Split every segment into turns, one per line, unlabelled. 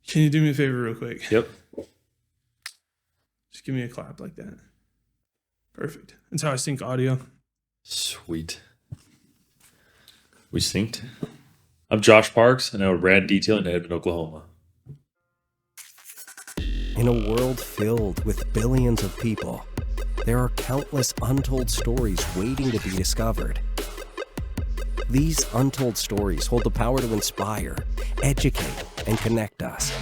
Can you do me a favor real quick?
Yep.
Just give me a clap like that. Perfect. That's how I sync audio.
Sweet. We synced. I'm Josh Parks, and I own Rad Detailing in Edmond, Oklahoma.
In a world filled with billions of people, there are countless untold stories waiting to be discovered. These untold stories hold the power to inspire, educate, and connect us.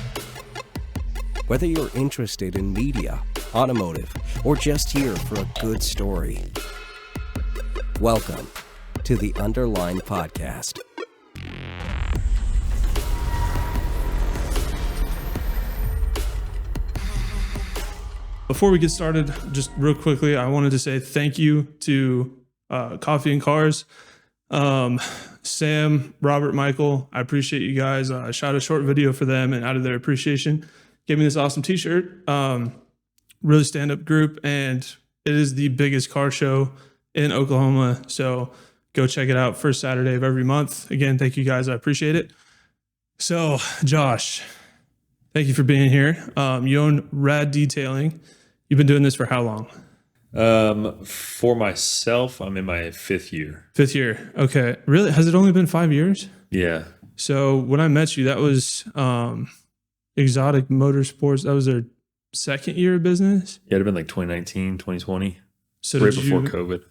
Whether you're interested in media, automotive, or just here for a good story, welcome to the Underline Podcast.
Before we get started, just real quickly, I wanted to say thank you to Coffee and Cars. Sam, Robert, Michael, I appreciate you guys. I shot a short video for them, and out of their appreciation, gave me this awesome t-shirt. Really stand-up group, and it is the biggest car show in Oklahoma. So go check it out first Saturday of every month. Again, thank you guys. I appreciate it. So Josh, thank you for being here. You own Rad Detailing. You've been doing this for how long?
For myself, I'm in my fifth year.
Fifth year. Okay. Really? Has it only been 5 years?
Yeah.
So when I met you, that was Exotic Motorsports. That was their second year of business?
Yeah, it'd have been like 2019, 2020.
So
right before COVID.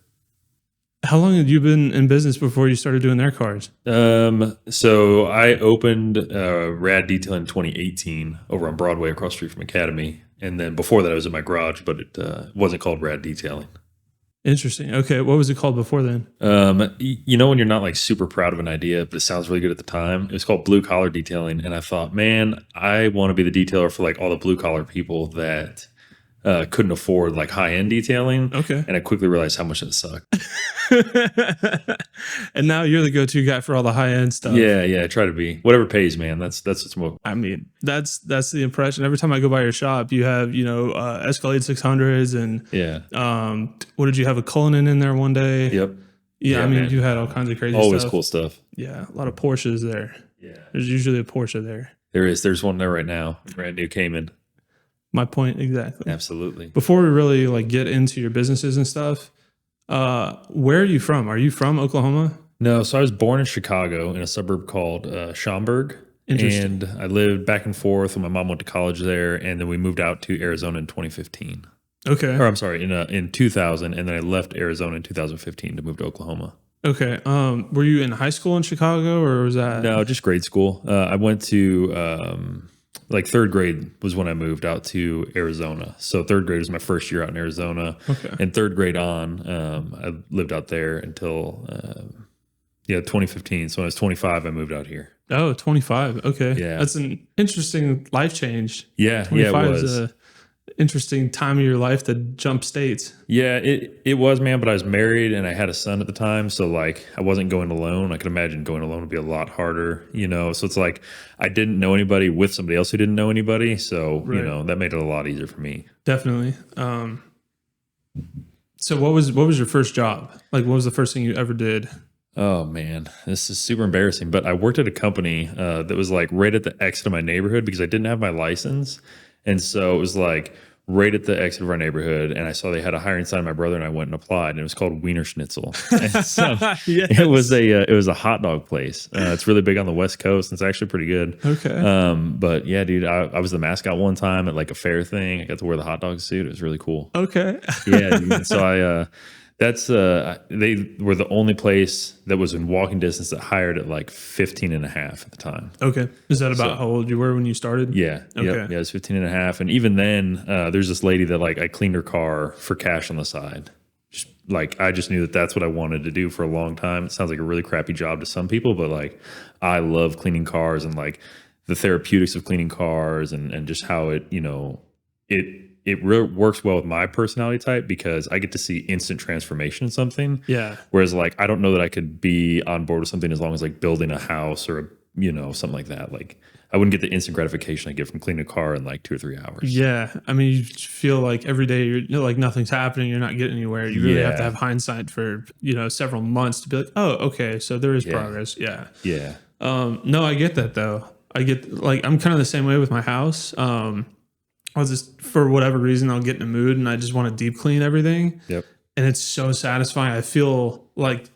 How long had you been in business before you started doing their cars?
So I opened Rad Detailing in 2018 over on Broadway across the street from Academy. And then before that, I was in my garage, but it wasn't called Rad Detailing.
Interesting. Okay. What was it called before then?
You know when you're not like super proud of an idea, but it sounds really good at the time? It was called Blue Collar Detailing. And I thought, man, I want to be the detailer for like all the blue collar people that couldn't afford like high-end detailing.
Okay.
And I quickly realized how much it sucked.
And now you're the go-to guy for all the high-end stuff.
Yeah, I try to be. Whatever pays, man. That's what's more.
I mean, that's the impression. Every time I go by your shop, you have, Escalade 600s and what did you have, a Cullinan in there one day?
Yep.
Yeah, I mean,
man.
You had all kinds of crazy stuff.
Always cool stuff.
Yeah, a lot of Porsches there.
Yeah.
There's usually a Porsche there.
There is. There's one there right now. Brand new Cayman.
My point exactly.
Absolutely.
Before we really like get into your businesses and stuff, where are you from? Are you from Oklahoma?
No, so I was born in Chicago in a suburb called Schaumburg. And I lived back and forth when my mom went to college there, and then we moved out to Arizona in 2015.
Okay.
Or I'm sorry, in 2000, and then I left Arizona in 2015 to move to Oklahoma.
Okay. Were you in high school in Chicago, or was that?
No, just grade school. I went to like third grade was when I moved out to Arizona. So third grade was my first year out in Arizona.
Okay.
And third grade on, I lived out there until 2015. So when I was 25, I moved out here.
Oh, 25. Okay.
Yeah.
That's an interesting life change.
Yeah.
25
it was.
is a interesting time of your life to jump states.
Yeah, it was, man, but I was married and I had a son at the time. So like I wasn't going alone. I could imagine going alone would be a lot harder, So it's like I didn't know anybody with somebody else who didn't know anybody. So,
right.
That made it a lot easier for me.
Definitely. So what was your first job? Like what was the first thing you ever did?
Oh man, this is super embarrassing. But I worked at a company that was like right at the exit of my neighborhood because I didn't have my license. And so it was like right at the exit of our neighborhood. And I saw they had a hiring sign. My brother and I went and applied, and it was called Wiener Schnitzel. And so
Yes.
it was a hot dog place. It's really big on the West Coast. And it's actually pretty good.
Okay.
But yeah, dude, I was the mascot one time at like a fair thing. I got to wear the hot dog suit. It was really cool.
Okay.
Yeah. Dude. And so they were the only place that was in walking distance that hired at like 15 and a half at the time.
Okay. Is that about how old you were when you started?
Yeah.
Okay.
Yep, yeah, it was 15 and a half. And even then, there's this lady that like I cleaned her car for cash on the side. I just knew that that's what I wanted to do for a long time. It sounds like a really crappy job to some people, but like I love cleaning cars and like the therapeutics of cleaning cars and just how it really works well with my personality type because I get to see instant transformation in something.
Yeah.
Whereas like, I don't know that I could be on board with something as long as like building a house or, something like that. Like I wouldn't get the instant gratification I get from cleaning a car in like 2 or 3 hours.
Yeah. I mean, you feel like every day you're like nothing's happening. You're not getting anywhere. You really have to have hindsight for, several months to be like, oh, okay. So there is progress. Yeah.
Yeah.
No, I get that though. I get like, I'm kind of the same way with my house. I'll just, for whatever reason, I'll get in a mood and I just want to deep clean everything.
Yep.
And it's so satisfying. I feel like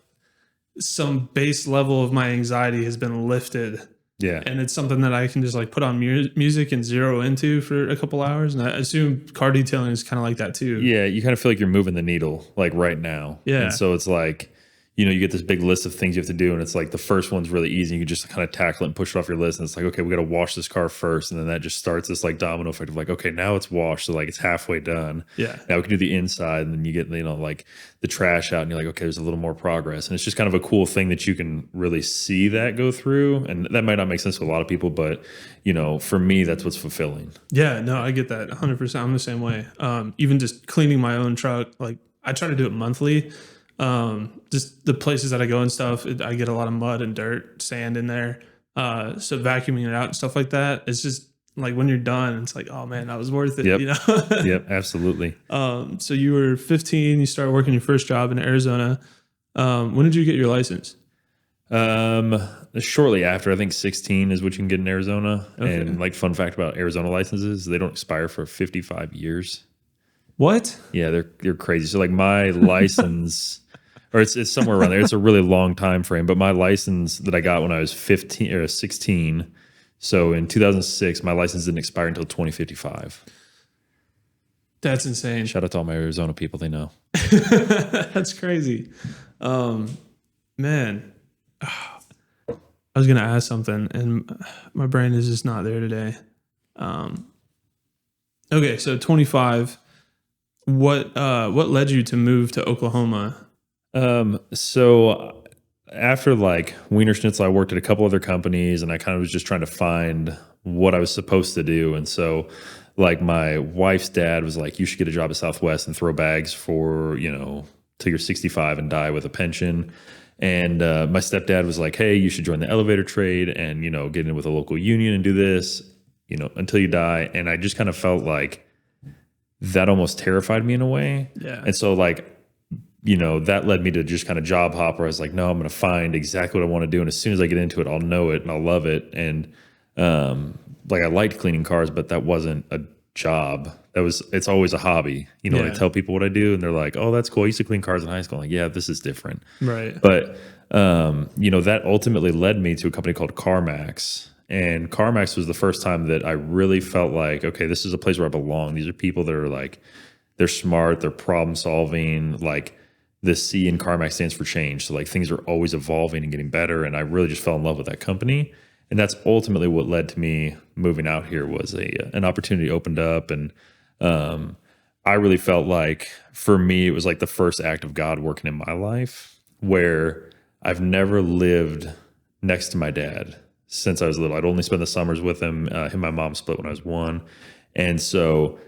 some base level of my anxiety has been lifted.
Yeah.
And it's something that I can just like put on music and zero into for a couple hours. And I assume car detailing is kind of like that too.
Yeah. You kind of feel like you're moving the needle like right now.
Yeah.
And so it's like, you know, you get this big list of things you have to do, and it's like the first one's really easy. You can just kind of tackle it and push it off your list. And it's like, okay, we got to wash this car first. And then that just starts this like domino effect of like, okay, now it's washed. So like it's halfway done.
Yeah.
Now we can do the inside, and then you get, you know, like the trash out, and you're like, okay, there's a little more progress. And it's just kind of a cool thing that you can really see that go through. And that might not make sense to a lot of people, but, you know, for me, that's what's fulfilling.
Yeah, no, I get that 100%. I'm the same way. Even just cleaning my own truck, like I try to do it monthly. Just the places that I go and stuff, I get a lot of mud and dirt, sand in there. So vacuuming it out and stuff like that, it's just like when you're done, it's like, oh man, that was worth it.
Yep.
You know?
Yep, absolutely.
So you were 15, you started working your first job in Arizona. When did you get your license?
Shortly after, I think 16 is what you can get in Arizona.
Okay.
And like fun fact about Arizona licenses, they don't expire for 55 years.
What?
Yeah, they're crazy. So like my license, or it's somewhere around there. It's a really long time frame, but my license that I got when I was 15 or 16. So in 2006, my license didn't expire until 2055.
That's insane.
Shout out to all my Arizona people. They know.
That's crazy. Man, I was going to ask something and my brain is just not there today. Okay. So 25, what led you to move to Oklahoma?
So after like Wiener Schnitzel, I worked at a couple other companies, and I kind of was just trying to find what I was supposed to do. And so like my wife's dad was like, you should get a job at Southwest and throw bags for, you know, till you're 65 and die with a pension. And my stepdad was like, hey, you should join the elevator trade and, you know, get in with a local union and do this, you know, until you die. And I just kind of felt like that almost terrified me in a way.
Yeah.
And so like, you know, that led me to just kind of job hop where I was like, no, I'm going to find exactly what I want to do. And as soon as I get into it, I'll know it and I'll love it. And like I liked cleaning cars, but that wasn't a job. It's always a hobby. You know,
Yeah.
I tell people what I do and they're like, oh, that's cool. I used to clean cars in high school. I'm like, yeah, this is different.
Right.
But, you know, that ultimately led me to a company called CarMax. And CarMax was the first time that I really felt like, okay, this is a place where I belong. These are people that are like, they're smart, they're problem solving. Like the C in CarMax stands for change. So like things are always evolving and getting better. And I really just fell in love with that company. And that's ultimately what led to me moving out here was an opportunity opened up. And I really felt like for me, it was like the first act of God working in my life where I've never lived next to my dad since I was little. I'd only spend the summers with him. Him and my mom split when I was 1. And so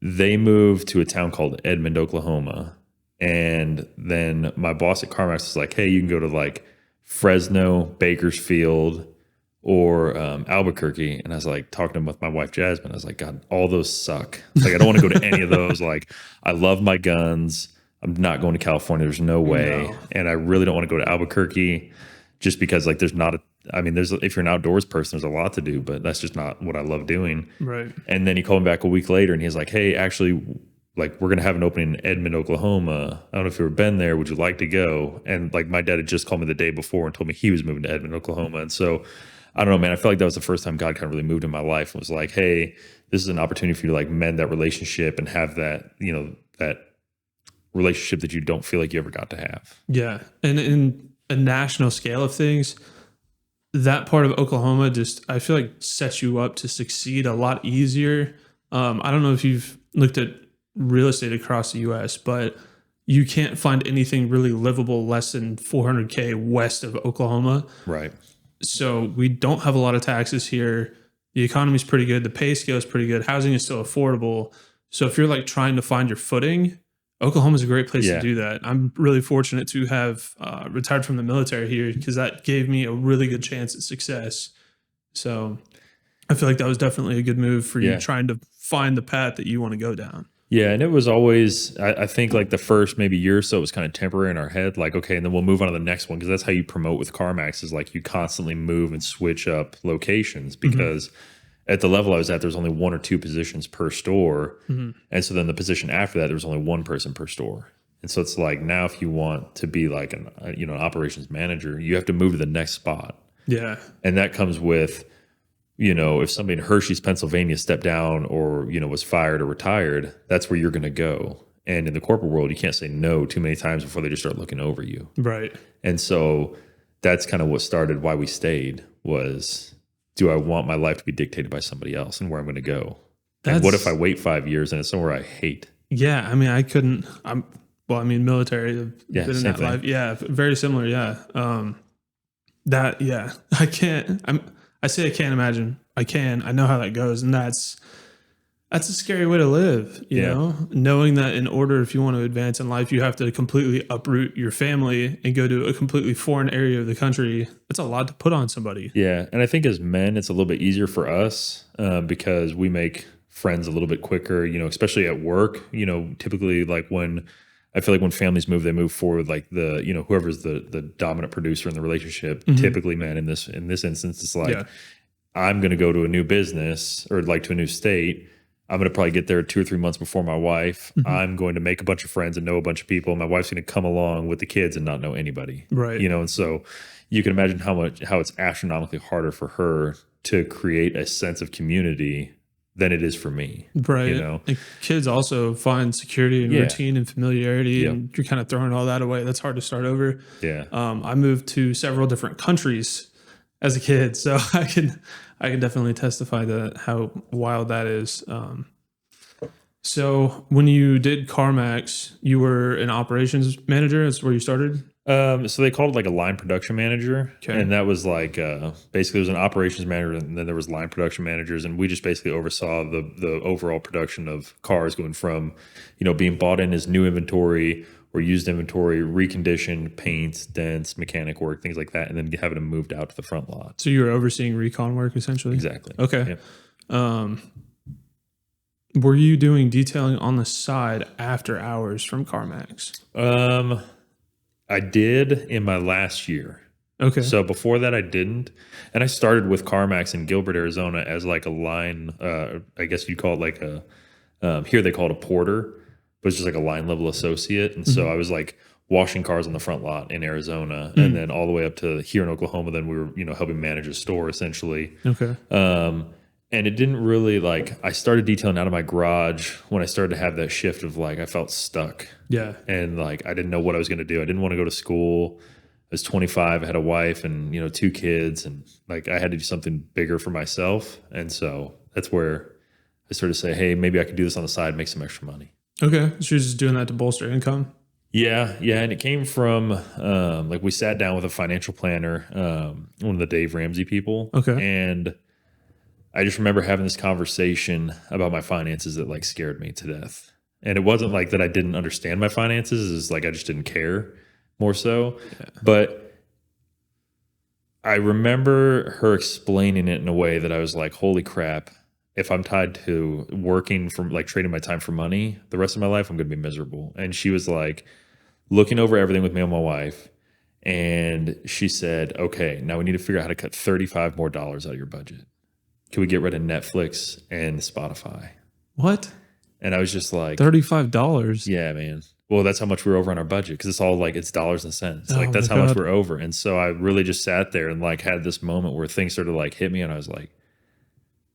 they moved to a town called Edmond, Oklahoma. And then my boss at CarMax was like, hey, you can go to like Fresno, Bakersfield, or Albuquerque. And I was like talking with my wife, Jasmine. I was like, God, all those suck. Like, I don't want to go to any of those. Like, I love my guns. I'm not going to California. There's no way.
No.
And I really don't want to go to Albuquerque just because like there's not if you're an outdoors person, there's a lot to do, but that's just not what I love doing.
Right.
And then he called me back a week later and he's like, hey, actually, like we're going to have an opening in Edmond, Oklahoma. I don't know if you've ever been there. Would you like to go? And like my dad had just called me the day before and told me he was moving to Edmond, Oklahoma. And so I don't know, man, I felt like that was the first time God kind of really moved in my life and was like, hey, this is an opportunity for you to like mend that relationship and have that, you know, that relationship that you don't feel like you ever got to have.
Yeah. And in a national scale of things, that part of Oklahoma just, I feel like sets you up to succeed a lot easier. I don't know if you've looked at real estate across the US, but you can't find anything really livable less than 400K west of Oklahoma.
Right.
So we don't have a lot of taxes here. The economy's pretty good. The pay scale is pretty good. Housing is still affordable. So if you're like trying to find your footing, Oklahoma's a great place to do that. I'm really fortunate to have retired from the military here because that gave me a really good chance at success. So I feel like that was definitely a good move for you trying to find the path that you want to go down.
Yeah, and it was always, I think like the first maybe year or so it was kind of temporary in our head, like, okay, and then we'll move on to the next one, because that's how you promote with CarMax, is like you constantly move and switch up locations, because at the level I was at, there's only 1 or 2 positions per store. And so then the position after that, there was only 1 person per store. And so it's like, now if you want to be like an operations manager, you have to move to the next spot.
Yeah.
And that comes with, if somebody in Hershey's, Pennsylvania stepped down or, was fired or retired, that's where you're going to go. And in the corporate world, you can't say no too many times before they just start looking over you.
Right.
And so that's kind of what started why we stayed, was, do I want my life to be dictated by somebody else and where I'm going to go? And what if I wait 5 years and it's somewhere I hate?
Yeah. I mean, I couldn't, military, I've been in that
thing.
life. Yeah. Very similar. Yeah. I can't, I say I can't imagine. I know how that goes. And that's a scary way to live, you know, knowing that in order, if you want to advance in life, you have to completely uproot your family and go to a completely foreign area of the country. That's a lot to put on somebody.
Yeah. And I think as men, it's a little bit easier for us because we make friends a little bit quicker, especially at work, typically like I feel like when families move, they move forward, like whoever's the dominant producer in the relationship, typically men in this instance, it's like, I'm going to go to a new business or like to a new state. I'm going to probably get there 2 or 3 months before my wife. I'm going to make a bunch of friends and know a bunch of people. My wife's going to come along with the kids and not know anybody.
Right.
And so you can imagine how it's astronomically harder for her to create a sense of community than it is for me.
Right. And kids also find security and routine and familiarity, and you're kind of throwing all that away. That's hard to start over.
Yeah.
I moved to several different countries as a kid, so I can definitely testify to how wild that is. So when you did CarMax, you were an operations manager. That's where you started?
So they called it like a line production manager.
Okay.
And that was like, basically it was an operations manager, and then there was line production managers. And we just basically oversaw the overall production of cars, going from, being bought in as new inventory or used inventory, reconditioned, paints, dents, mechanic work, things like that. And then having them moved out to the front lot.
So you were overseeing recon work essentially?
Exactly.
Okay.
Yep.
Were you doing detailing on the side after hours from CarMax?
I did in my last year.
Okay.
So before that, I didn't. And I started with CarMax in Gilbert, Arizona as like a line, I guess you'd call it like here they call it a porter, but it's just like a line level associate. And so I was like washing cars on the front lot in Arizona, and then all the way up to here in Oklahoma. Then we were, helping manage a store essentially.
Okay.
And it didn't really I started detailing out of my garage when I started to have that shift of I felt stuck.
Yeah.
And I didn't know what I was going to do. I didn't want to go to school. I was 25. I had a wife and, 2 kids, and I had to do something bigger for myself. And so that's where I started to say, hey, maybe I could do this on the side, make some extra money.
Okay. So you're just doing that to bolster income?
Yeah. And it came from, we sat down with a financial planner, one of the Dave Ramsey people.
Okay.
And I just remember having this conversation about my finances that scared me to death. And it wasn't that I didn't understand my finances. It's I just didn't care, more so. Yeah. But I remember her explaining it in a way that I was like, holy crap, if I'm tied to working from trading my time for money the rest of my life, I'm going to be miserable. And she was looking over everything with me and my wife. And she said, okay, now we need to figure out how to cut $35 more out of your budget. Can we get rid of Netflix and Spotify?
What?
And I was just like,
$35?
Yeah, man. Well, that's how much we're over on our budget, because it's all it's dollars and cents.
Oh
that's how much we're over. And so I really just sat there and had this moment where things started to hit me, and I was like,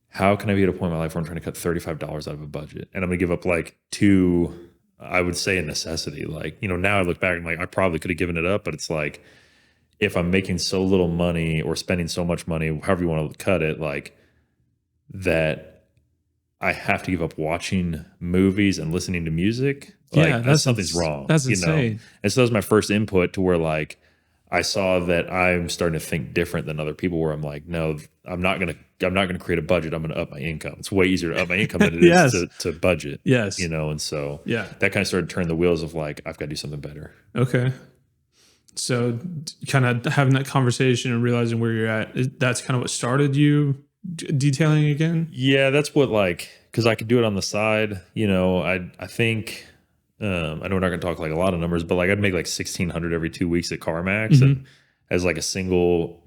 how can I be at a point in my life where I'm trying to cut $35 out of a budget, and I'm going to give up 2, I would say, a necessity. Now I look back and I probably could have given it up, but it's if I'm making so little money or spending so much money, however you want to cut it, that I have to give up watching movies and listening to music.
That's
something's wrong.
That's insane.
And so that was my first input to where I saw that I'm starting to think different than other people, where I'm no, I'm not gonna create a budget. I'm gonna up my income. It's way easier to up my income than it is to budget.
Yes.
And so that kind of started to turn the wheels of I've got to do something better.
Okay. So kind of having that conversation and realizing where you're at, that's kind of what started you detailing again?
Yeah, that's what because I could do it on the side. I think I know we're not going to talk like a lot of numbers, but like I'd make like 1,600 every 2 weeks at CarMax, and as like a single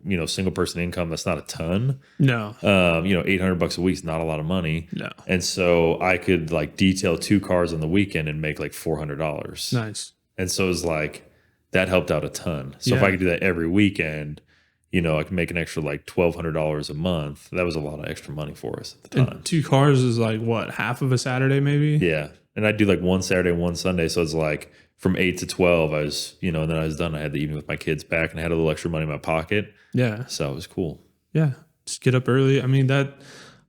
person income, that's not a ton.
No.
$800 a week is not a lot of money.
No.
And so I could like detail 2 cars on the weekend and make like $400.
Nice.
And so it was like, that helped out a ton. So if I could do that every weekend, I could make an extra like $1,200 a month. That was a lot of extra money for us at the time.
And 2 cars is like what, half of a Saturday maybe?
Yeah. And I'd do like one Saturday and one Sunday. So it's like from 8 to 12, I was, and then I was done. I had the evening with my kids back and I had a little extra money in my pocket.
Yeah.
So it was cool.
Yeah. Just get up early. I mean,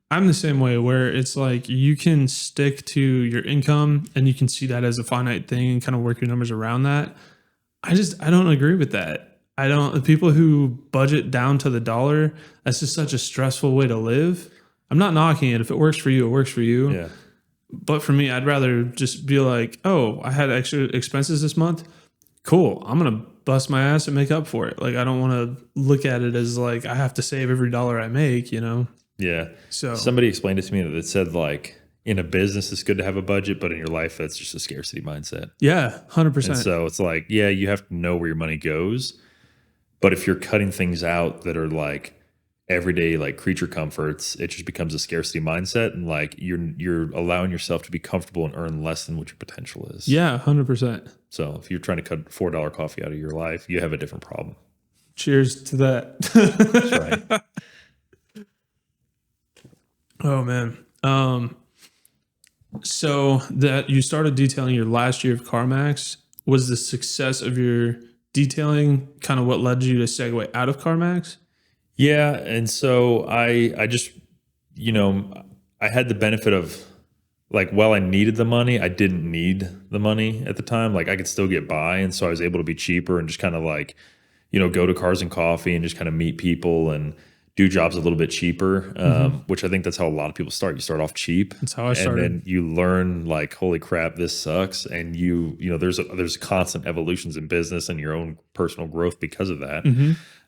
I'm the same way where it's like you can stick to your income and you can see that as a finite thing and kind of work your numbers around that. I don't agree with that. The people who budget down to the dollar, that's just such a stressful way to live. I'm not knocking it. If it works for you, it works for you.
Yeah.
But for me, I'd rather just be like, oh, I had extra expenses this month. Cool. I'm going to bust my ass and make up for it. Like, I don't want to look at it as like I have to save every dollar I make,
Yeah.
So
somebody explained it to me that it said like in a business, it's good to have a budget, but in your life, that's just a scarcity mindset.
Yeah, 100%.
And so it's like, yeah, you have to know where your money goes. But if you're cutting things out that are like everyday like creature comforts, it just becomes a scarcity mindset, and like you're allowing yourself to be comfortable and earn less than what your potential is.
Yeah, 100%.
So if you're trying to cut $4 coffee out of your life, you have a different problem.
Cheers to that.
That's right.
Oh man. So that you started detailing your last year of CarMax, was the success of your detailing kind of what led you to segue out of CarMax?
Yeah. And so I just, I had the benefit of like, while I needed the money, I didn't need the money at the time. Like I could still get by. And so I was able to be cheaper and just kind of like, go to Cars and Coffee and just kind of meet people and do jobs a little bit cheaper, which I think that's how a lot of people start. You start off cheap.
That's how I started.
And then you learn like, holy crap, this sucks. And there's constant evolutions in business and your own personal growth because of that.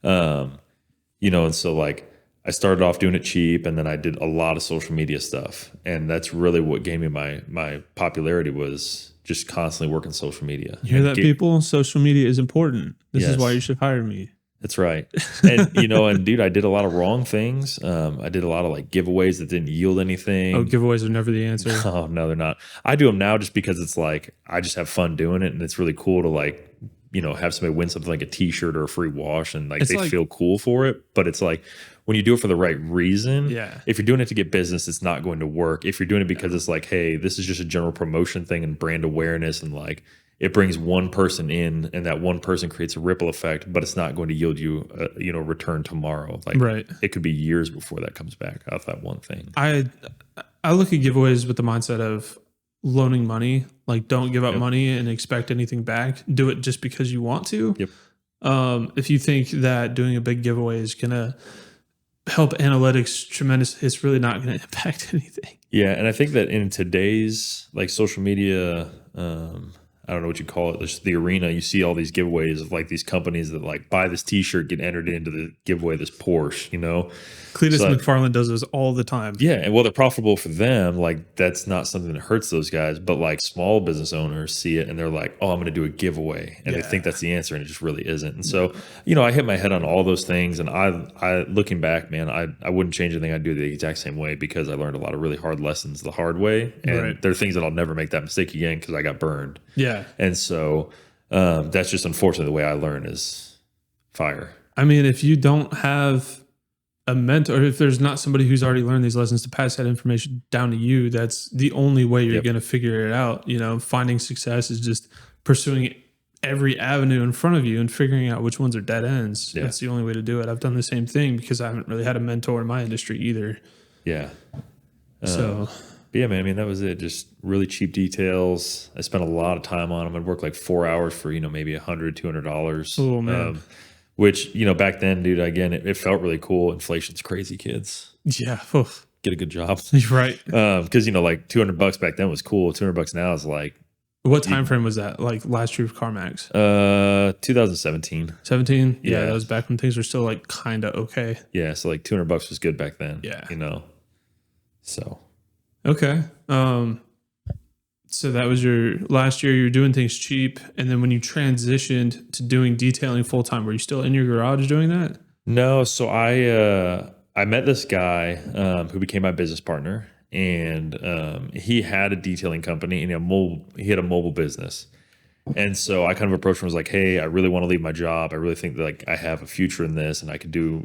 And so like I started off doing it cheap, and then I did a lot of social media stuff. And that's really what gave me my popularity, was just constantly working social media.
You hear that, people? Social media is important. This is why you should hire me.
That's right. And, and dude, I did a lot of wrong things. I did a lot of like giveaways that didn't yield anything.
Oh, giveaways are never the answer.
Oh, no, they're not. I do them now just because it's like, I just have fun doing it. And it's really cool to like, have somebody win something like a t-shirt or a free wash, and like they feel cool for it. But it's like, when you do it for the right reason, if you're doing it to get business, it's not going to work. If you're doing it because it's like, hey, this is just a general promotion thing and brand awareness, and like it brings one person in, and that one person creates a ripple effect, but it's not going to yield you a return tomorrow. Like it could be years before that comes back off that one thing.
I look at giveaways with the mindset of loaning money. Like, don't give up money and expect anything back. Do it just because you want to. If you think that doing a big giveaway is gonna help analytics tremendous, it's really not going to impact anything.
Yeah, and I think that in today's like social media, I don't know what you call it, just the arena, you see all these giveaways of like these companies that like buy this t-shirt, get entered into the giveaway, this Porsche,
Cletus McFarland does this all the time.
Yeah, and well, they're profitable for them. Like that's not something that hurts those guys, but like small business owners see it and they're like, oh, I'm going to do a giveaway. And they think that's the answer, and it just really isn't. And so, I hit my head on all those things, and I looking back, man, I wouldn't change anything. I'd do it the exact same way, because I learned a lot of really hard lessons the hard way. And there are things that I'll never make that mistake again, because I got burned. Yeah. And so that's just unfortunately the way I learn is fire.
I mean, if you don't have a mentor, if there's not somebody who's already learned these lessons to pass that information down to you, that's the only way you're going to figure it out. Finding success is just pursuing every avenue in front of you and figuring out which ones are dead ends. That's the only way to do it. I've done the same thing because I haven't really had a mentor in my industry either. Yeah. Yeah, man. I mean, that was it. Just really cheap details. I spent a lot of time on them. I'd work like 4 hours for, maybe $100, $200. Oh, man. Which, back then, dude, again, it felt really cool. Inflation's crazy, kids. Yeah. Oof. Get a good job. Right. Because, like $200 back then was cool. $200 now is like. What time frame was that? Like last year of CarMax?
2017.
17? Yeah. That was back when things were still like kind of okay.
Yeah. So like $200 was good back then.
Yeah.
So.
Okay. So that was your last year. You were doing things cheap, and then when you transitioned to doing detailing full time, were you still in your garage doing that?
No, so I met this guy who became my business partner, and he had a detailing company and he had a mobile business. And so I kind of approached him, was like, hey, I really want to leave my job. I really think that like I have a future in this and I could do,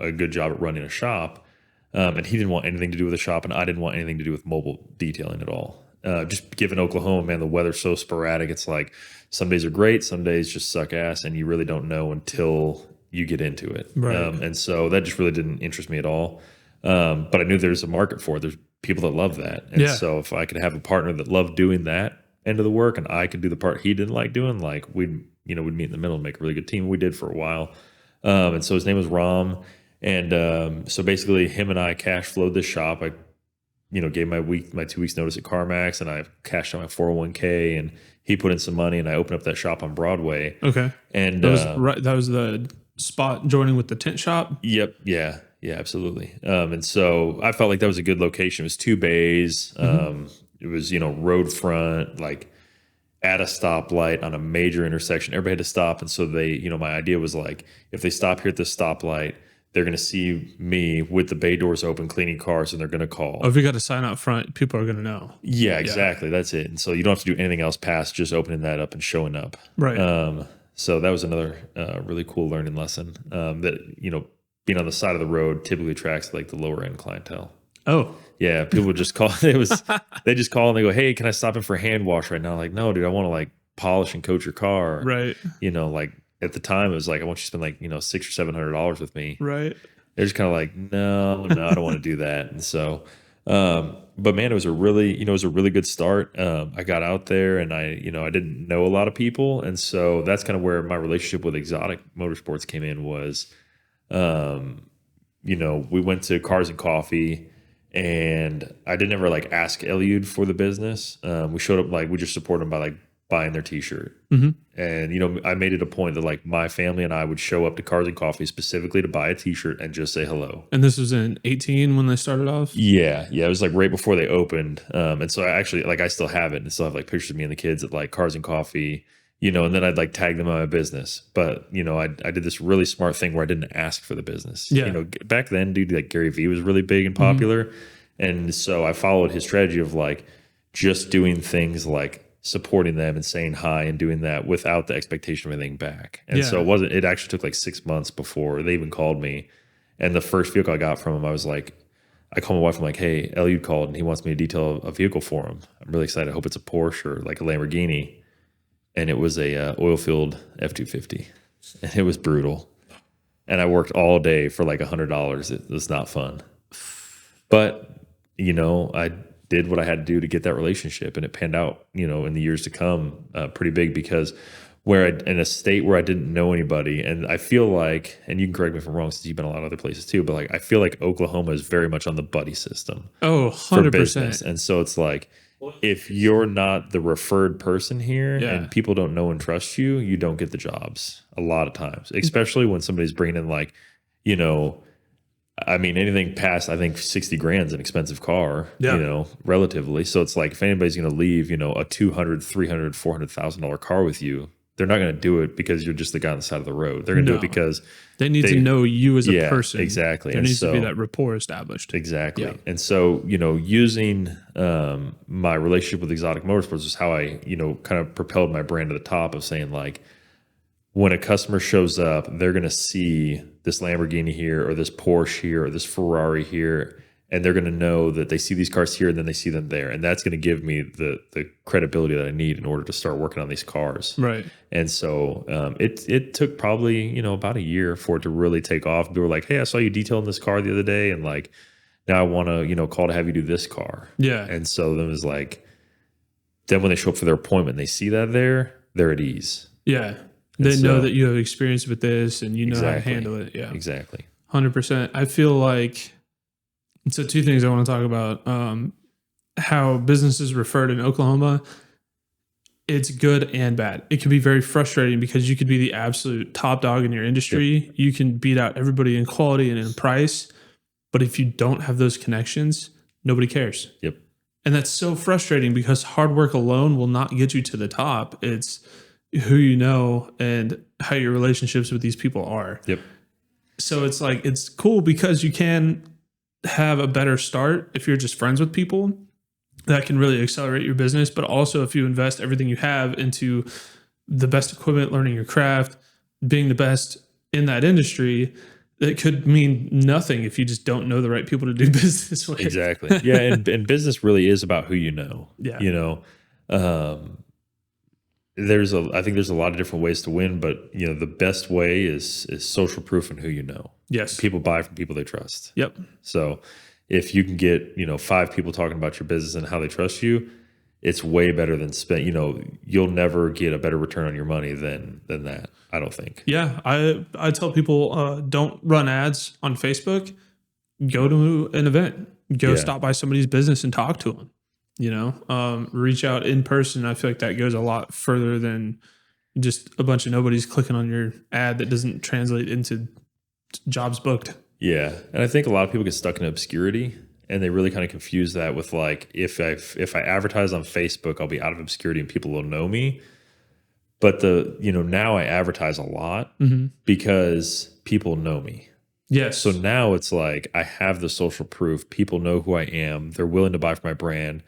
a good job at running a shop. And he didn't want anything to do with the shop, and I didn't want anything to do with mobile detailing at all. Just given Oklahoma, man, the weather's so sporadic. It's like some days are great, some days just suck ass, and you really don't know until you get into it.
Right.
And so that just really didn't interest me at all. But I knew there's a market for it. There's people that love that. And so if I could have a partner that loved doing that end of the work and I could do the part he didn't like doing, like we'd meet in the middle and make a really good team. We did for a while. And so his name was Ram. And so basically him and I cash flowed this shop. I gave my 2 weeks notice at CarMax, and I cashed out my 401k, and he put in some money, and I opened up that shop on Broadway.
Okay.
And
that was the spot joining with the tent shop.
Yep. Yeah, absolutely. And so I felt like that was a good location. It was 2 bays. It was, road front, like at a stoplight on a major intersection. Everybody had to stop. And so they, my idea was like, if they stop here at this stoplight, they're going to see me with the bay doors open, cleaning cars, and they're going to call.
Oh, if you got a sign out front, people are going to know.
Yeah, exactly. That's it. And so you don't have to do anything else past just opening that up and showing up.
Right.
So that was another really cool learning lesson that, being on the side of the road typically attracts like the lower end clientele.
Oh,
yeah. People would just call. They just call and they go, hey, can I stop in for a hand wash right now? Like, no, dude, I want to like polish and coat your car.
right.
Like at the time it was like, I want you to spend like, $600 or $700 with me.
Right.
They're just kind of like, no, I don't want to do that. And so, but man, it was a really good start. I got out there and I didn't know a lot of people. And so that's kind of where my relationship with Exotic Motorsports came in was, we went to Cars and Coffee, and I didn't ever like ask Eliud for the business. We showed up, like we just supported them by like buying their t-shirt. And, I made it a point that like my family and I would show up to Cars and Coffee specifically to buy a t-shirt and just say hello.
And this was in 18 when they started off?
Yeah. It was like right before they opened. And so I actually, like, I still have it and still have like pictures of me and the kids at like Cars and Coffee, and then I'd like tag them on my business. But, I did this really smart thing where I didn't ask for the business.
Yeah.
Back then, dude, like Gary Vee was really big and popular. And so I followed his strategy of like just doing things like supporting them and saying hi and doing that without the expectation of anything back. And so it actually took like 6 months before they even called me. And the first vehicle I got from him, I called my wife. I'm like, hey, Eliud called and he wants me to detail a vehicle for him. I'm really excited. I hope it's a Porsche or like a Lamborghini. And it was a oil-filled F-250. And it was brutal. And I worked all day for like $100. It was not fun. But, I did what I had to do to get that relationship, and it panned out, in the years to come, pretty big, because in a state where I didn't know anybody, and I feel like, and you can correct me if I'm wrong since you've been a lot of other places too, but like I feel like Oklahoma is very much on the buddy system.
Oh, 100%.
For business. And so it's like, if you're not the referred person here and people don't know and trust you, you don't get the jobs a lot of times, especially when somebody's bringing in like, anything past, I think 60 grand is an expensive car, relatively. So it's like, if anybody's going to leave, a $200,000, $300,000, $400,000 car with you, they're not going to do it because you're just the guy on the side of the road. They're going to do it because
they need to know you as a person.
Exactly.
There needs to be that rapport established.
Exactly. Yeah. And so, using my relationship with Exotic Motorsports is how I, kind of propelled my brand to the top of saying like, when a customer shows up, they're going to see this Lamborghini here or this Porsche here or this Ferrari here, and they're going to know that they see these cars here and then they see them there. And that's going to give me the credibility that I need in order to start working on these cars.
Right.
And so it took probably, about a year for it to really take off. People were like, hey, I saw you detailing this car the other day, and like, now I want to, call to have you do this car. Yeah. And so then it was like, then when they show up for their appointment, they see that they're at ease.
Yeah. They know that you have experience with this and you know how to handle it. Yeah,
exactly.
100%. I feel like, so 2 things I want to talk about. How business is referred in Oklahoma. It's good and bad. It can be very frustrating because you could be the absolute top dog in your industry. Yep. You can beat out everybody in quality and in price. But if you don't have those connections, nobody cares.
Yep.
And that's so frustrating because hard work alone will not get you to the top. It's who you know and how your relationships with these people are.
Yep.
So it's like, it's cool because you can have a better start if you're just friends with people. That can really accelerate your business. But also if you invest everything you have into the best equipment, learning your craft, being the best in that industry, it could mean nothing if you just don't know the right people to do business with.
Exactly. Yeah. And business really is about who you know.
Yeah.
You know, I think there's a lot of different ways to win, but you know, the best way is social proof and who you know.
Yes.
People buy from people they trust.
Yep.
So if you can get, you know, 5 people talking about your business and how they trust you, it's way better than you know, you'll never get a better return on your money than that. I don't think.
Yeah. I tell people, don't run ads on Facebook. Go to an event, stop by somebody's business and talk to them, you know, reach out in person. I feel like that goes a lot further than just a bunch of nobodies clicking on your ad that doesn't translate into jobs booked.
Yeah. And I think a lot of people get stuck in obscurity and they really kind of confuse that with like, if I advertise on Facebook, I'll be out of obscurity and people will know me. But now I advertise a lot because people know me.
Yes.
So now it's like, I have the social proof. People know who I am. They're willing to buy from my brand.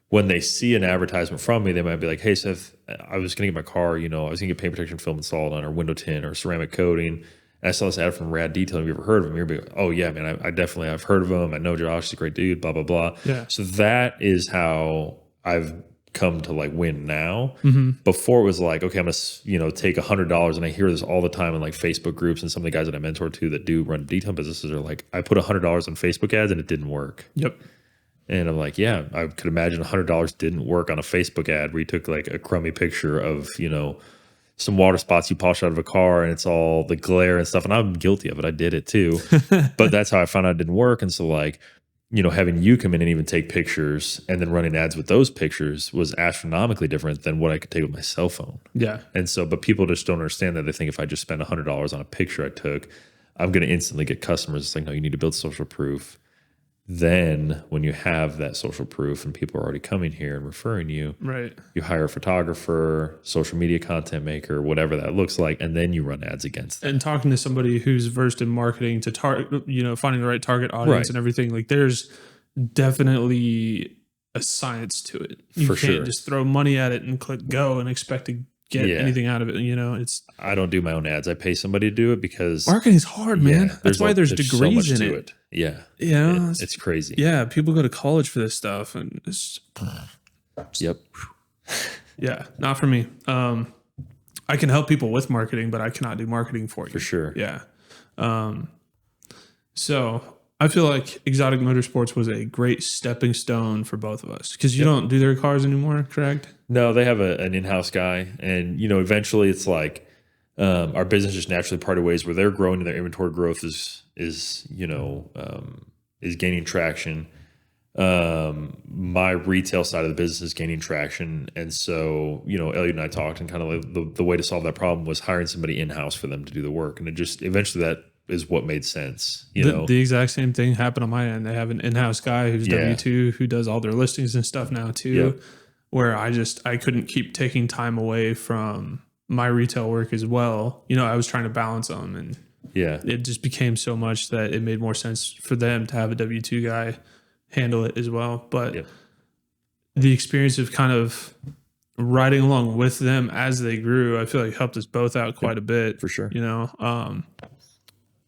When they see an advertisement from me, they might be like, hey, Seth, I was going to get my car, you know, I was going to get paint protection film installed on, or window tint or ceramic coating. And I saw this ad from Rad Detail. Have you ever heard of him? You're like, oh yeah, man, I've heard of him. I know Josh, he's a great dude, blah, blah, blah.
Yeah.
So that is how I've come to like win now.
Mm-hmm.
Before it was like, okay, I'm gonna, take $100, and I hear this all the time in like Facebook groups, and some of the guys that I mentor too that do run detail businesses are like, I put $100 on Facebook ads and it didn't work.
Yep.
And I'm like, yeah, I could imagine $100 didn't work on a Facebook ad where you took like a crummy picture of, some water spots you polish out of a car and it's all the glare and stuff. And I'm guilty of it. I did it too. But that's how I found out it didn't work. And so like, having you come in and even take pictures and then running ads with those pictures was astronomically different than what I could take with my cell phone.
Yeah.
And so, but people just don't understand that. They think if I just spend $100 on a picture I took, I'm going to instantly get customers. It's like, no, you need to build social proof. Then when you have that social proof and people are already coming here and referring you,
right,
you hire a photographer, social media content maker, whatever that looks like, and then you run ads against them.
And talking to somebody who's versed in marketing to target, finding the right target audience and everything, like there's definitely a science to it. You can't just throw money at it and click go and expect to get anything out of it. I
don't do my own ads. I pay somebody to do it because
marketing's hard, man. That's why there's degrees
so much
in
to it. Yeah. It's crazy.
Yeah. People go to college for this stuff and it's
yep.
Yeah. Not for me. I can help people with marketing, but I cannot do marketing for you.
For sure.
Yeah. So I feel like Exotic Motorsports was a great stepping stone for both of us because you don't do their cars anymore, correct?
No, they have an in-house guy. And, eventually it's like our business just naturally parted ways where they're growing and their inventory growth is gaining traction. My retail side of the business is gaining traction. And so, Elliot and I talked and kind of like the way to solve that problem was hiring somebody in-house for them to do the work. And it just eventually that is what made sense.
The exact same thing happened on my end. They have an in-house guy who's W2 who does all their listings and stuff now too, where I couldn't keep taking time away from my retail work as well. I was trying to balance them and it just became so much that it made more sense for them to have a W2 guy handle it as well. But the experience of kind of riding along with them as they grew, I feel like helped us both out quite a bit.
For sure.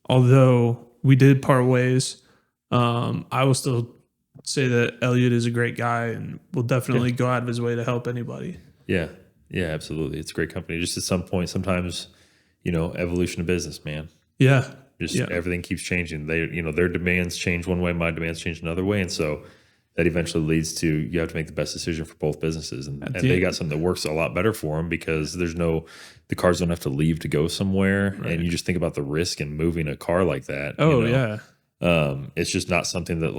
Although we did part ways, I will still say that Elliot is a great guy and will definitely go out of his way to help anybody.
Yeah. Yeah, absolutely. It's a great company. Just at some point, sometimes, evolution of business, man.
Yeah.
Everything keeps changing. Their demands change one way, my demands change another way. And so that eventually leads to, you have to make the best decision for both businesses. And they got something that works a lot better for them because the cars don't have to leave to go somewhere. Right. And you just think about the risk in moving a car like that. It's just not something that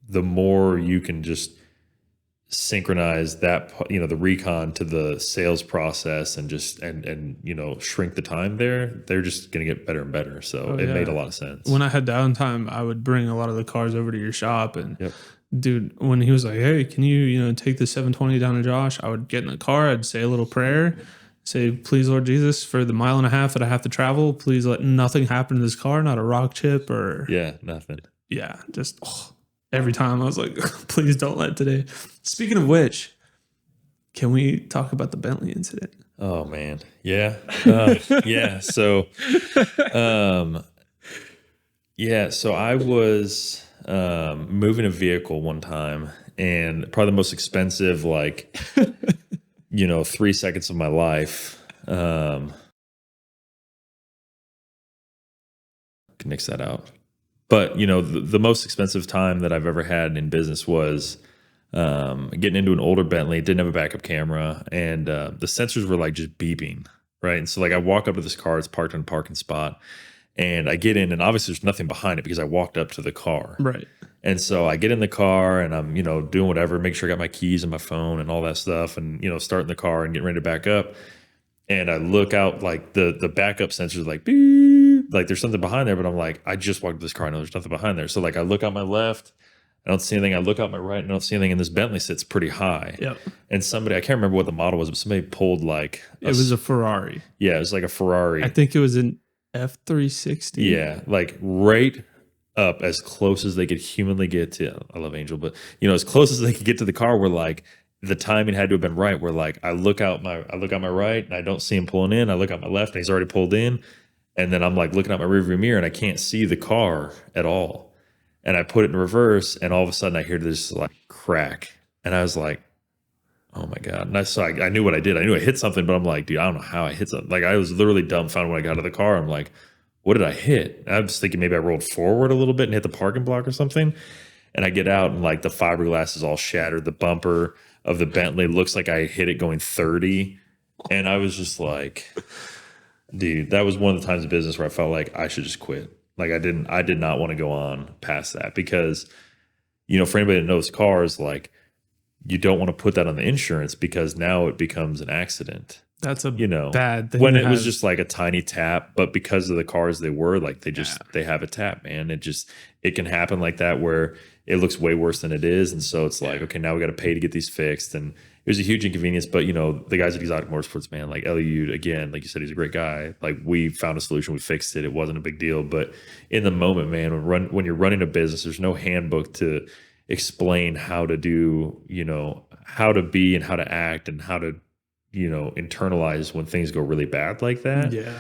the more you can just synchronize that, the recon to the sales process and just, and shrink the time there, they're just going to get better and better. So it made a lot of sense.
When I had downtime, I would bring a lot of the cars over to your shop and dude, when he was like, hey, can you, take the 720 down to Josh? I would get in the car. I'd say a little prayer, say, please, Lord Jesus, for the 1.5 miles that I have to travel, please let nothing happen to this car, not a rock chip or.
Yeah, nothing.
Yeah, just every time I was like, please don't let today. Speaking of which, can we talk about the Bentley incident?
Oh man. Yeah. Yeah. So, so I was moving a vehicle one time, and probably the most expensive, 3 seconds of my life. Can nix that out. But, the most expensive time that I've ever had in business was getting into an older Bentley. It didn't have a backup camera, and the sensors were just beeping, right? And so I walk up to this car, it's parked in a parking spot, and I get in, and obviously there's nothing behind it because I walked up to the car.
Right.
And so I get in the car, and I'm, doing whatever, make sure I got my keys and my phone and all that stuff, and, starting the car and getting ready to back up. And I look out, the backup sensors beep, there's something behind there, but I'm like, I just walked to this car, I know there's nothing behind there. So I look out my left, I don't see anything. I look out my right, and I don't see anything. And this Bentley sits pretty high. Yep. And somebody, I can't remember what the model was, but somebody pulled it
was a Ferrari.
Yeah, it was like a Ferrari.
I think it was an F360.
Yeah, right up as close as they could humanly get to. I love Angel, but as close as they could get to the car, where the timing had to have been right. Where I look out my right, and I don't see him pulling in. I look out my left, and he's already pulled in. And then I'm looking out my rearview mirror, and I can't see the car at all. And I put it in reverse, and all of a sudden I hear this crack, and I was like, "Oh my god!" And I knew what I did. I knew I hit something, but I'm like, "Dude, I don't know how I hit something." I was literally dumbfounded when I got out of the car. I'm like, "What did I hit?" And I was thinking maybe I rolled forward a little bit and hit the parking block or something. And I get out, and the fiberglass is all shattered. The bumper of the Bentley looks like I hit it going 30, and I was just like, "Dude, that was one of the times in business where I felt like I should just quit." I did not want to go on past that because, for anybody that knows cars, you don't want to put that on the insurance because now it becomes an accident.
That's a bad thing.
When it was just a tiny tap, but because of the cars they were, they have a tap, man. It can happen like that where it looks way worse than it is. And so it's okay, now we got to pay to get these fixed. And it was a huge inconvenience, but the guys at Exotic Motorsports, man, Elliot, again, like you said, he's a great guy. We found a solution, we fixed it. It wasn't a big deal, but in the moment, man, when you're running a business, there's no handbook to explain how to do, how to be and how to act and how to, internalize when things go really bad like that.
Yeah.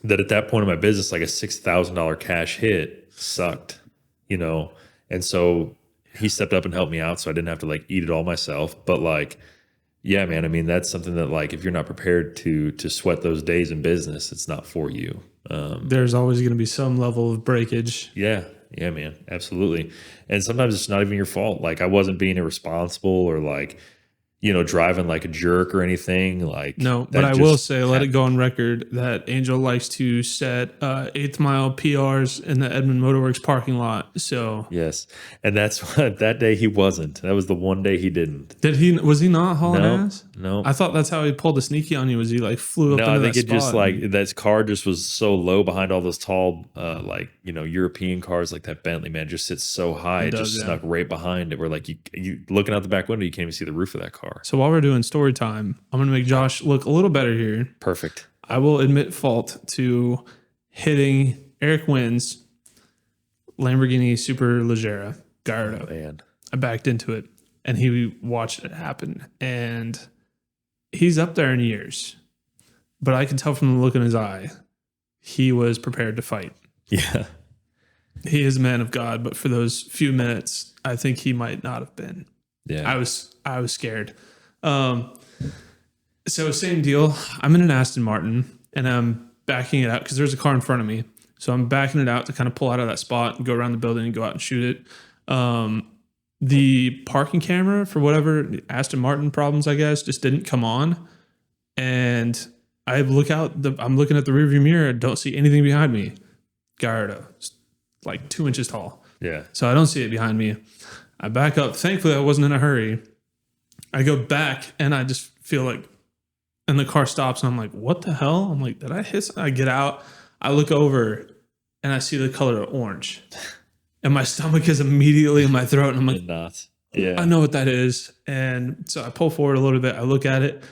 That at that point in my business, a $6,000 cash hit sucked, and so he stepped up and helped me out, so I didn't have to eat it all myself. But yeah, man, I mean, that's something that if you're not prepared to sweat those days in business, it's not for you.
There's always going to be some level of breakage.
Yeah, man, absolutely. And sometimes it's not even your fault. I wasn't being irresponsible or driving like a jerk or anything.
No, but I will say, let it go on record that Angel likes to set 8th mile PRs in the Edmond Motorworks parking lot. So
yes, and that's what that day he wasn't. That was the one day he didn't.
Did he? Was he not hauling ass?
No.
I thought that's how he pulled a sneaky on you. Was he flew up?
No,
into
I think
that
it just
spot
that car just was so low behind all those tall, European cars like that Bentley, man, just sits so high. It just snuck right behind it. Where you looking out the back window, you can't even see the roof of that car.
So while we're doing story time, I'm going to make Josh look a little better here.
Perfect.
I will admit fault to hitting Eric Wynn's Lamborghini Superleggera Gallardo.
Oh, man.
I backed into it, and he watched it happen. And he's up there in years, but I can tell from the look in his eye, he was prepared to fight.
Yeah.
He is a man of God, but for those few minutes, I think he might not have been.
Yeah.
I was scared. So same deal. I'm in an Aston Martin, and I'm backing it out because there's a car in front of me. So I'm backing it out to kind of pull out of that spot and go around the building and go out and shoot it. The parking camera, for whatever Aston Martin problems, I guess, just didn't come on. And I look out, I'm looking at the rearview mirror, don't see anything behind me. Gallardo, 2 inches tall.
Yeah.
So I don't see it behind me. I back up. Thankfully, I wasn't in a hurry. I go back, and I just feel and the car stops, and I'm like, what the hell? I'm like, did I hit something? I get out. I look over, and I see the color of orange. and my stomach is immediately in my throat. And I'm like,
Not. Yeah.
I know what that is. And so I pull forward a little bit. I look at it.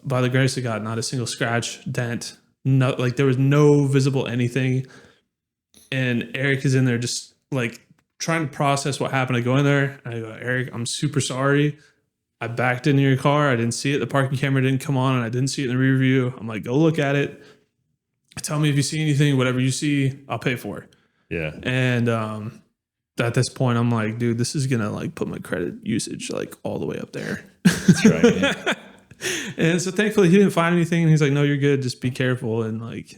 By the grace of God, not a single scratch, dent. No, like there was no visible anything. And Eric is in there just like trying to process what happened. I go in there and I go, Eric, I'm super sorry. I backed into your car. I didn't see it. The parking camera didn't come on and I didn't see it in the rear view. I'm like, go look at it. Tell me if you see anything, whatever you see, I'll pay for it.
Yeah.
And at this point, I'm like, dude, this is going to like put my credit usage like all the way up there.
That's right. Man.
And so thankfully he didn't find anything. And he's like, no, you're good. Just be careful. And like,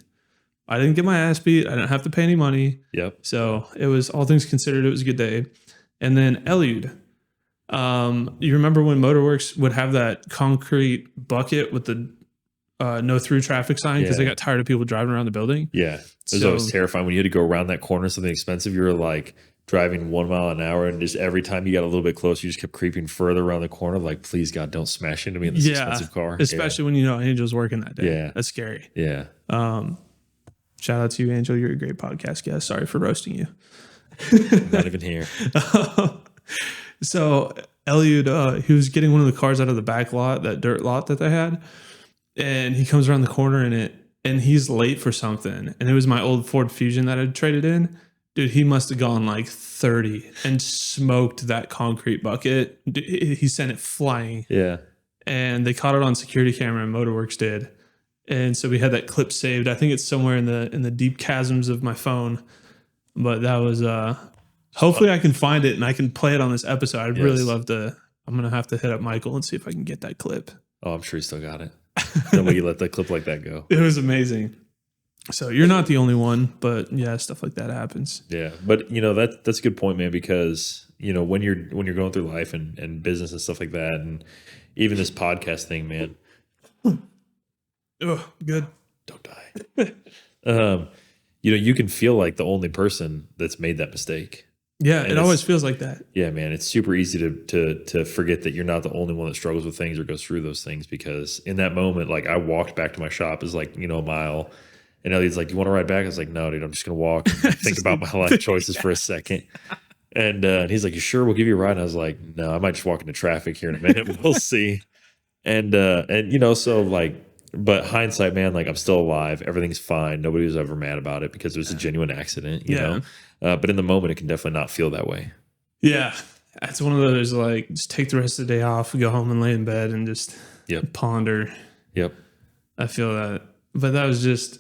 I didn't get my ass beat. I didn't have to pay any money.
Yep.
So it was, all things considered, it was a good day. And then Eliud, you remember when Motorworks would have that concrete bucket with the no through traffic sign because they got tired of people driving around the building?
Yeah. It was always terrifying when you had to go around that corner, something expensive. You were like driving 1 mile an hour, and just every time you got a little bit closer, you just kept creeping further around the corner. Like, please God, don't smash into me in this expensive car.
Especially when you know Angel's working that day.
Yeah.
That's scary.
Yeah.
Shout out to you, Angel. You're a great podcast guest. Sorry for roasting you.
Not even here.
So Eliud, he was getting one of the cars out of the back lot, that dirt lot that they had. And he comes around the corner in it, and he's late for something. And it was my old Ford Fusion that I'd traded in. Dude, he must have gone like 30 and smoked that concrete bucket. He sent it flying.
Yeah.
And they caught it on security camera, and Motorworks did. And so we had that clip saved. I think it's somewhere in the deep chasms of my phone. But that was hopefully I can find it and I can play it on this episode. I'd really love to. I'm gonna have to hit up Michael and see if I can get that clip.
Oh, I'm sure he still got it. Don't let you let that clip like that go.
It was amazing. So you're not the only one, but yeah, stuff like that happens.
Yeah. But you know, that's a good point, man, because you know, when you're going through life and business and stuff like that, and even this podcast thing, man.
Oh, good.
Don't die. You know, you can feel like the only person that's made that mistake.
Yeah, it always feels like that.
Yeah, man. It's super easy to forget that you're not the only one that struggles with things or goes through those things, because in that moment, like I walked back to my shop is like, you know, a mile, and Elliot's like, "Do you want to ride back?" I was like, "No, dude, I'm just gonna walk and think about my life choices for a second." And he's like, "You sure? We'll give you a ride." And I was like, "No, I might just walk into traffic here in a minute. We'll see." And you know, so like, but hindsight, man, like I'm still alive. Everything's fine. Nobody was ever mad about it because it was a genuine accident, you know? But in the moment, it can definitely not feel that way.
Yeah. It's one of those, like, just take the rest of the day off, go home and lay in bed and just ponder.
Yep.
I feel that. But that was just,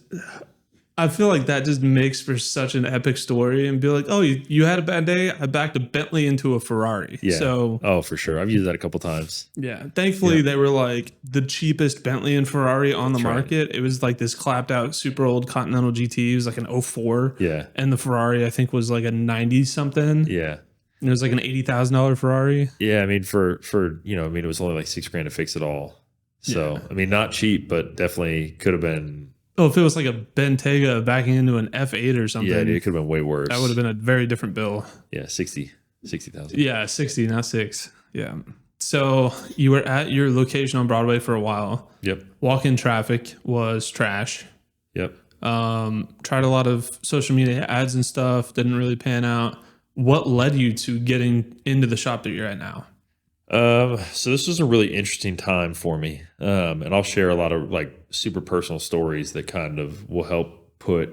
I feel like that just makes for such an epic story, and be like, oh, you had a bad day? I backed a Bentley into a Ferrari.
Yeah.
So,
oh, for sure. I've used that a couple times.
Yeah. Thankfully, they were like the cheapest Bentley and Ferrari on the market. It was like this clapped out, super old Continental GT. It was like an 04.
Yeah.
And the Ferrari, I think, was like a 90 something.
Yeah.
And it was like an $80,000 Ferrari.
Yeah. I mean, for, you know, I mean, it was only like $6,000 to fix it all. So, I mean, not cheap, but definitely could have been.
Oh, if it was like a Bentayga backing into an F8 or something.
Yeah, dude, it could have been way worse.
That would have been a very different bill.
Yeah, 60,000.
Yeah, 60, not 6. Yeah. So you were at your location on Broadway for a while.
Yep.
Walk-in traffic was trash.
Yep.
Tried a lot of social media ads and stuff. Didn't really pan out. What led you to getting into the shop that you're at now?
So this was a really interesting time for me. And I'll share a lot of like super personal stories that kind of will help put,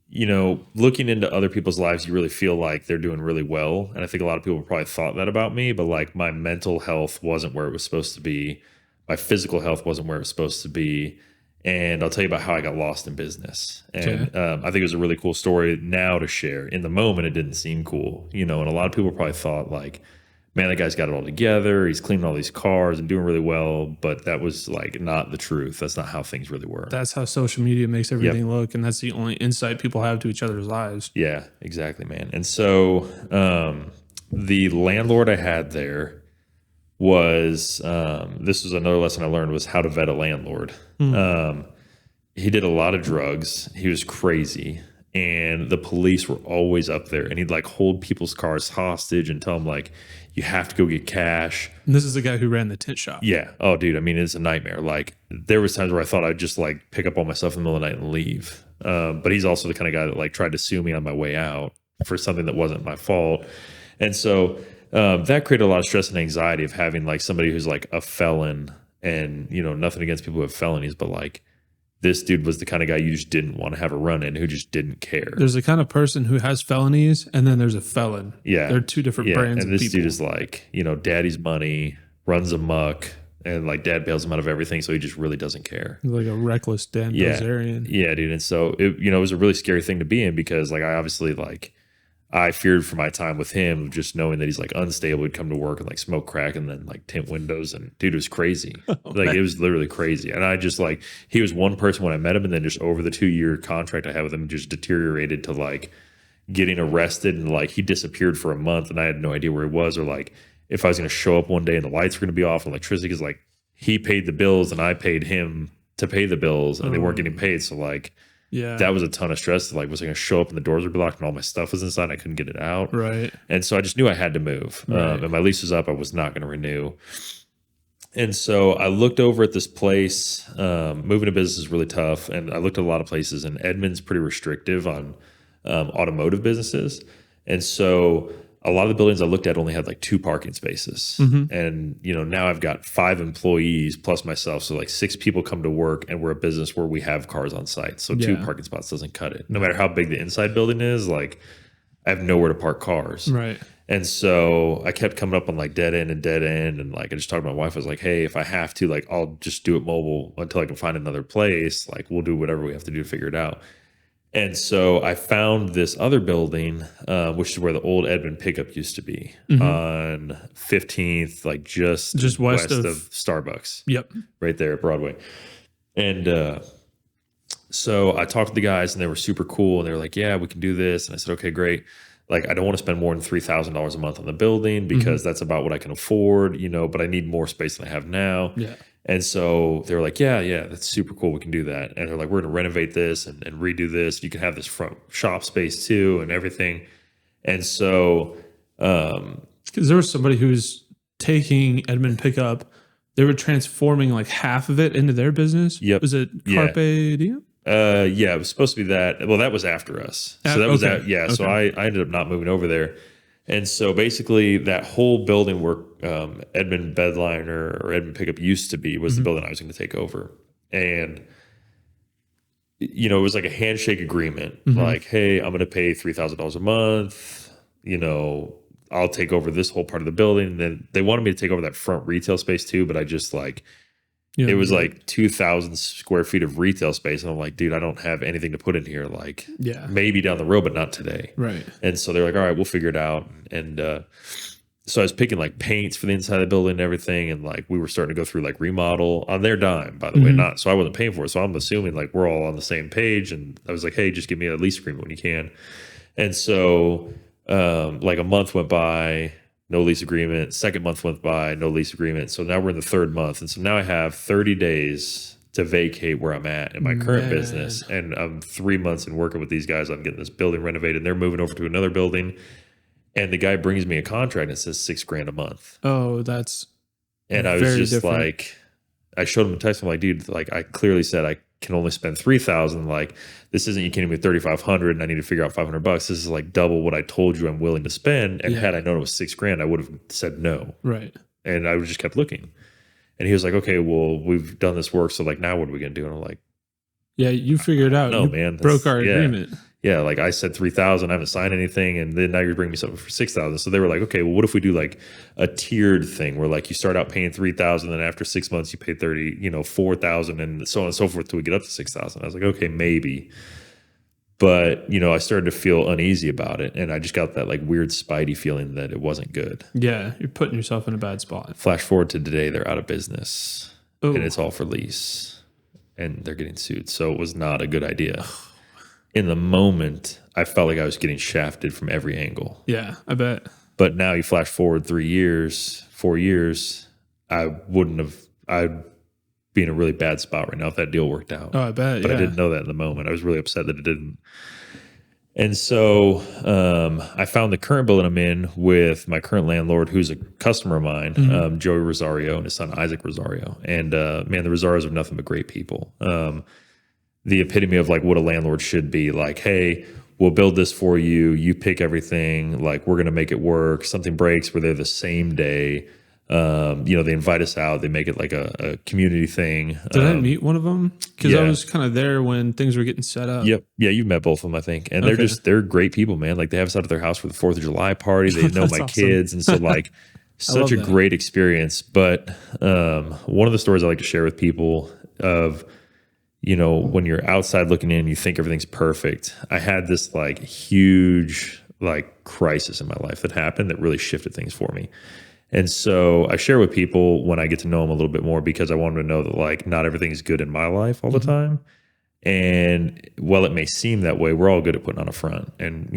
you know, looking into other people's lives, you really feel like they're doing really well. And I think a lot of people probably thought that about me, but like my mental health wasn't where it was supposed to be. My physical health wasn't where it was supposed to be. And I'll tell you about how I got lost in business. And I think it was a really cool story now to share. In the moment, it didn't seem cool, you know, and a lot of people probably thought like, man, that guy's got it all together. He's cleaning all these cars and doing really well. But that was like not the truth. That's not how things really were.
That's how social media makes everything look. And that's the only insight people have to each other's lives.
Yeah, exactly, man. And so the landlord I had there was, this was another lesson I learned, was how to vet a landlord. He did a lot of drugs. He was crazy. and the police were always up there, and he'd like hold people's cars hostage and tell them like, you have to go get cash.
And this is the guy who ran the tent shop.
Yeah. Oh, dude. I mean, it's a nightmare. Like, there was times where I thought I'd just like pick up all my stuff in the middle of the night and leave. But he's also the kind of guy that like tried to sue me on my way out for something that wasn't my fault. And so that created a lot of stress and anxiety of having like somebody who's like a felon, and, you know, nothing against people who have felonies, but like, this dude was the kind of guy you just didn't want to have a run in, who just didn't care.
There's the kind of person who has felonies, and then there's a felon.
Yeah.
They're two different brands
and
of
this
people.
dude is like, you know, daddy's money, runs amok, and like dad bails him out of everything, so he just really doesn't care.
Like a reckless Dan Bilzerian.
Yeah, dude. And so, it was a really scary thing to be in, because like I obviously like, I feared for my time with him, just knowing that he's like unstable. He'd come to work and like smoke crack and then like tint windows, and dude, it was crazy. It was literally crazy. And I just like, he was one person when I met him, and then just over the 2-year contract I had with him, just deteriorated to like getting arrested, and like he disappeared for a month and I had no idea where he was, or like if I was going to show up one day and the lights were going to be off and electricity, because like he paid the bills and I paid him to pay the bills, and they weren't getting paid. So like,
yeah,
that was a ton of stress. Like, was I going to show up and the doors would be locked and all my stuff was inside and I couldn't get it out?
Right. And
so I just knew I had to move.
Right.
And my lease was up. I was not going to renew. And so I looked over at this place. Moving a business is really tough. And I looked at a lot of places, and Edmond's pretty restrictive on automotive businesses. And so a lot of the buildings I looked at only had like 2 parking spaces.
Mm-hmm.
And, you know, now I've got 5 employees plus myself. So like 6 people come to work, and we're a business where we have cars on site. So 2 parking spots doesn't cut it. No matter how big the inside building is, like I have nowhere to park cars.
Right.
And so I kept coming up on like dead end. And like, I just talked to my wife. I was like, hey, if I have to, like, I'll just do it mobile until I can find another place. Like, we'll do whatever we have to do to figure it out. And so I found this other building, which is where the old Edmond pickup used to be, on 15th, like just west of Starbucks.
Yep.
Right there at Broadway. And so I talked to the guys, and they were super cool. And they were like, yeah, we can do this. And I said, okay, great. Like, I don't want to spend more than $3,000 a month on the building, because that's about what I can afford, you know, but I need more space than I have now.
Yeah.
And so they were like, yeah, that's super cool. We can do that. And they're like, we're going to renovate this and redo this. You can have this front shop space too and everything. And so,
because there was somebody who was taking Edmond pickup, they were transforming like half of it into their business.
Yep.
Was it Carpe Diem?
Yeah, it was supposed to be that. Well, that was after us. So that was that. Yeah.
Okay.
So I ended up not moving over there. And so basically that whole building where Edmond Bedliner or Edmond Pickup used to be was the building I was going to take over. And, you know, it was like a handshake agreement. Like, hey, I'm going to pay $3,000 a month. You know, I'll take over this whole part of the building. And then they wanted me to take over that front retail space too. But I just like, it was like 2,000 square feet of retail space. And I'm like, dude, I don't have anything to put in here. Like, maybe down the road, but not today.
Right.
And so they're like, all right, we'll figure it out. And so I was picking like paints for the inside of the building and everything. And like, we were starting to go through like remodel on their dime, by the way, not. So I wasn't paying for it. So I'm assuming like we're all on the same page. And I was like, hey, just give me a lease agreement when you can. And so like a month went by, no lease agreement. Second month went by, no lease agreement. So now we're in the 3rd month. And so now I have 30 days to vacate where I'm at in my current business. And I'm 3 months in working with these guys. I'm getting this building renovated, and they're moving over to another building. And the guy brings me a contract that says $6,000 a month.
Oh, that's
and I was just different. Like, I showed him a text. I'm like, dude, like I clearly said I can only spend $3,000. Like, this isn't, you can't even $3,500 and I need to figure out $500. This is like double what I told you I'm willing to spend. And had I known it was $6,000, I would have said no.
Right.
And I just kept looking. And he was like, okay, well, we've done this work. So like, now what are we going to do? And I'm like,
yeah, you figured out.
No,
you
man.
Broke our agreement.
Yeah, like I said 3,000, I haven't signed anything, and then now you're bringing me something for 6,000. So they were like, okay, well, what if we do like a tiered thing where like you start out paying 3,000, then after 6 months you pay 4,000, and so on and so forth till we get up to 6,000. I was like, okay, maybe. But, you know, I started to feel uneasy about it, and I just got that like weird spidey feeling that it wasn't good.
Yeah, you're putting yourself in a bad spot.
Flash forward to today, they're out of business,
and
it's all for lease, and they're getting sued. So it was not a good idea. In the moment, I felt like I was getting shafted from every angle.
Yeah, I bet.
But now you flash forward 3 years, 4 years, I'd be in a really bad spot right now if that deal worked out.
Oh, I bet.
But I didn't know that in the moment. I was really upset that it didn't. And so I found the current building I'm in with my current landlord, who's a customer of mine, Joey Rosario, and his son Isaac Rosario. And man, the Rosarios are nothing but great people. The epitome of like what a landlord should be. Like, hey, we'll build this for you. You pick everything. Like, we're going to make it work. Something breaks, we're there the same day. They invite us out. They make it like a community thing.
Did I meet one of them? Because I
yeah.
was kind of there when things were getting set up.
Yep. Yeah, you've met both of them, I think. And they're great people, man. Like, they have us out at their house for the 4th of July party. They know my
awesome.
kids. And so like such a great experience. But one of the stories I like to share with people of, when you're outside looking in, you think everything's perfect. I had this like huge like crisis in my life that happened that really shifted things for me. And so I share with people when I get to know them a little bit more, because I want them to know that like not everything is good in my life all the time. And while it may seem that way, we're all good at putting on a front and,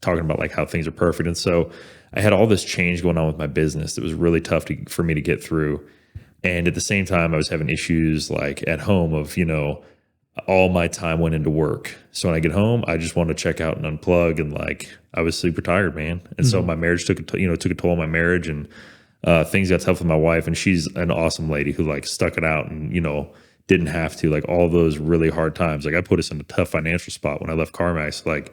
talking about like how things are perfect. And so I had all this change going on with my business that was really tough for me to get through. And at the same time, I was having issues like at home of, all my time went into work. So when I get home, I just wanted to check out and unplug, and like I was super tired, man. And so my marriage took a toll on my marriage, and things got tough with my wife, and she's an awesome lady who like stuck it out and didn't have to, like all those really hard times. Like I put us in a tough financial spot when I left CarMax. Like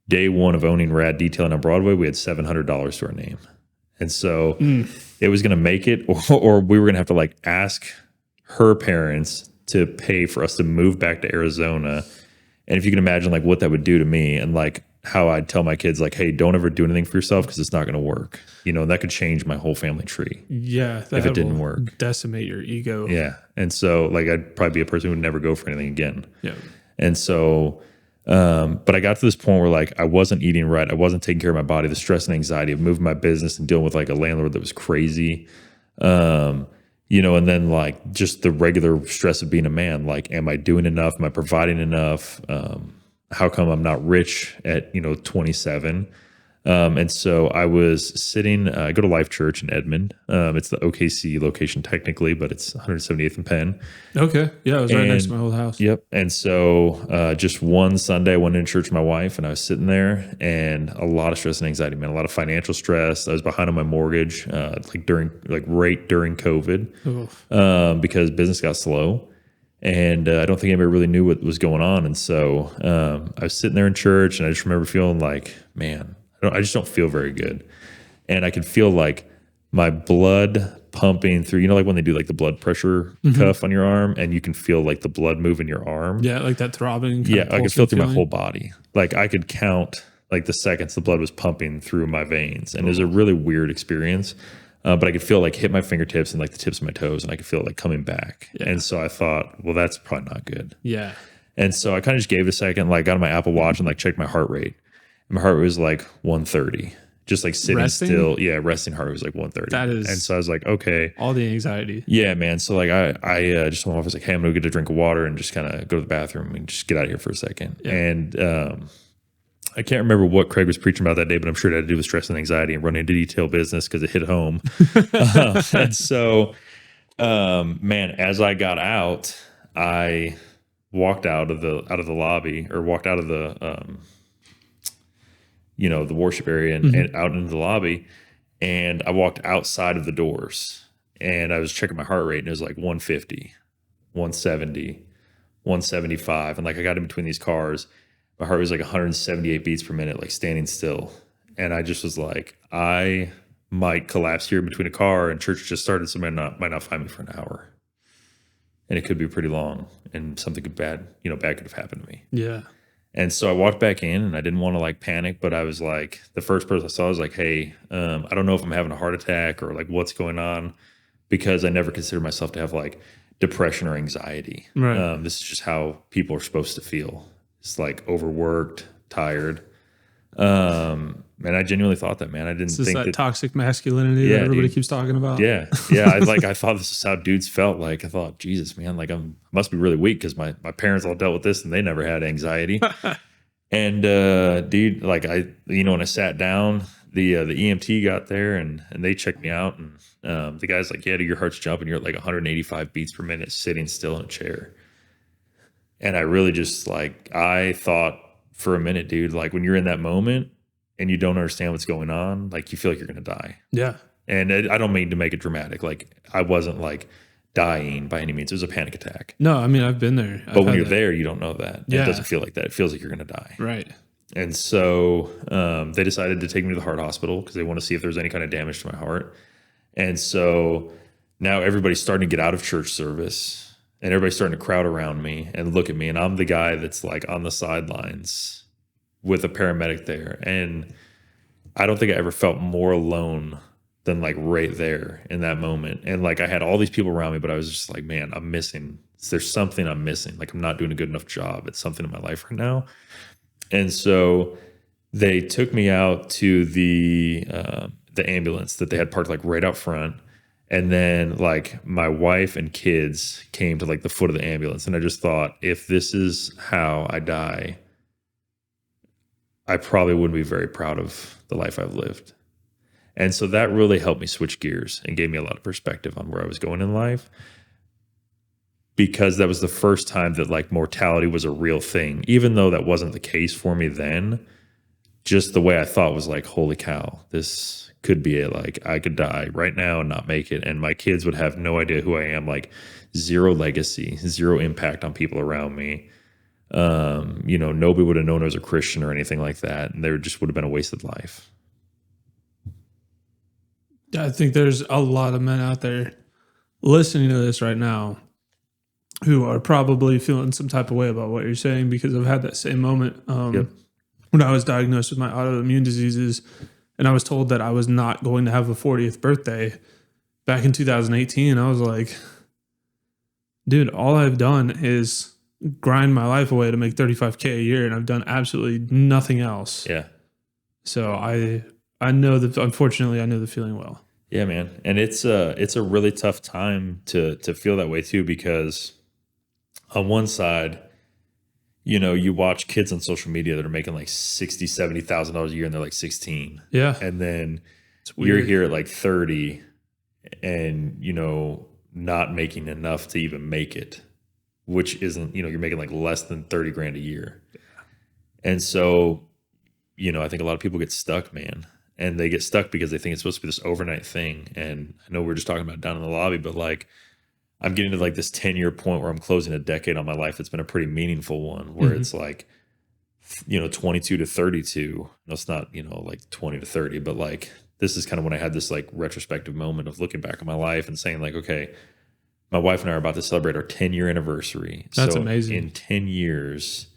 day one of owning Rad Detailing on Broadway, we had $700 to our name. And so it was going to make it, or we were going to have to like ask her parents to pay for us to move back to Arizona. And if you can imagine like what that would do to me, and like how I'd tell my kids like, hey, don't ever do anything for yourself because it's not going to work. And that could change my whole family tree.
Yeah.
If it didn't work.
Decimate your ego.
Yeah. And so like I'd probably be a person who would never go for anything again.
Yeah.
And so, but I got to this point where like I wasn't eating right. I wasn't taking care of my body, the stress and anxiety of moving my business and dealing with like a landlord that was crazy. And then like just the regular stress of being a man, like, am I doing enough? Am I providing enough? How come I'm not rich at, 27? And so I was sitting, I go to Life Church in Edmond. It's the OKC location technically, but it's 178th and Penn.
Okay. Yeah, it was right next to my old house.
Yep. And so just one Sunday, I went into church with my wife, and I was sitting there, and a lot of stress and anxiety, man, a lot of financial stress. I was behind on my mortgage right during COVID because business got slow. And I don't think anybody really knew what was going on. And so I was sitting there in church, and I just remember feeling like, man, I just don't feel very good. And I could feel like my blood pumping through, like when they do like the blood pressure cuff on your arm, and you can feel like the blood move in your arm.
Yeah, like that throbbing.
Yeah, I could feel through my whole body. Like I could count like the seconds the blood was pumping through my veins. And it was a really weird experience. But I could feel like hit my fingertips and like the tips of my toes, and I could feel it like coming back. Yeah. And so I thought, well, that's probably not good.
Yeah.
And so I kind of just gave it a second, like got on my Apple Watch and like checked my heart rate. And my heart rate was like 130, just like sitting still. Yeah, resting heart rate was like 130.
That is.
And so I was like, okay.
All the anxiety.
Yeah, man. So like I just went off. I was like, hey, I'm gonna get a drink of water and just kind of go to the bathroom and just get out of here for a second. Yeah. And I can't remember what Craig was preaching about that day, but I'm sure it had to do with stress and anxiety and running into detail business because it hit home. And so, man, as I got out, I walked out of the lobby, or walked out of the the worship area and out into the lobby, and I walked outside of the doors, and I was checking my heart rate, and it was like 150, 170, 175, and like I got in between these cars. My heart was like 178 beats per minute, like standing still. And I just was like, I might collapse here between a car, and church just started. Somebody might not find me for an hour. And it could be pretty long, and something bad could have happened to me.
Yeah.
And so I walked back in, and I didn't want to like panic, but I was like, the first person I saw was like, hey, I don't know if I'm having a heart attack or like what's going on, because I never considered myself to have like depression or anxiety.
Right.
This is just how people are supposed to feel. It's like overworked, tired. And I genuinely thought that, man. I didn't think that
toxic masculinity that everybody keeps talking about.
Yeah. Yeah. I thought this is how dudes felt. Like I thought, Jesus, man, like I must be really weak because my parents all dealt with this and they never had anxiety. And dude, like when I sat down, the EMT got there and they checked me out, and the guy's like, yeah, dude, your heart's jumping. You're at like 185 beats per minute sitting still in a chair. And I really just I thought for a minute, dude. Like when you're in that moment and you don't understand what's going on, like you feel like you're going to die.
Yeah.
And I don't mean to make it dramatic. Like I wasn't like dying by any means. It was a panic attack.
No, I mean, I've been there.
But when you're there, you don't know that.
Yeah.
It doesn't feel like that. It feels like you're going to die.
Right.
And so they decided to take me to the heart hospital because they want to see if there's any kind of damage to my heart. And so now everybody's starting to get out of church service and everybody's starting to crowd around me and look at me. And I'm the guy that's like on the sidelines with a paramedic there. And I don't think I ever felt more alone than like right there in that moment. And like I had all these people around me, but I was just like, man, I'm missing. There's something I'm missing. Like I'm not doing a good enough job at something in my life right now. And so they took me out to the ambulance that they had parked like right out front. And then like my wife and kids came to like the foot of the ambulance. And I just thought, if this is how I die, I probably wouldn't be very proud of the life I've lived. And so that really helped me switch gears and gave me a lot of perspective on where I was going in life, because that was the first time that like mortality was a real thing, even though that wasn't the case for me then. Just the way I thought was like, holy cow, this could be it. Like I could die right now and not make it. And my kids would have no idea who I am, like zero legacy, zero impact on people around me. Nobody would have known I was a Christian or anything like that. And there just would have been a wasted life.
I think there's a lot of men out there listening to this right now who are probably feeling some type of way about what you're saying, because I've had that same moment when I was diagnosed with my autoimmune diseases and I was told that I was not going to have a 40th birthday back in 2018. I was like, dude, all I've done is grind my life away to make $35K a year, and I've done absolutely nothing else.
Yeah.
So I know that, unfortunately, I know the feeling well.
Yeah, man. And it's a really tough time to feel that way too, because on one side, you watch kids on social media that are making like $60,000, $70,000 a year and they're like 16.
Yeah.
And then you're here at like 30 and, not making enough to even make it, which isn't, you're making like less than 30 grand a year. Yeah. And so, I think a lot of people get stuck, man. And they get stuck because they think it's supposed to be this overnight thing. And I know we were just talking about down in the lobby, but like I'm getting to like this 10-year point where I'm closing a decade on my life. It's been a pretty meaningful one where it's like, 22 to 32. No, it's not, like 20 to 30, but like this is kind of when I had this like retrospective moment of looking back on my life and saying like, okay, my wife and I are about to celebrate our 10-year anniversary.
That's amazing.
In 10 years,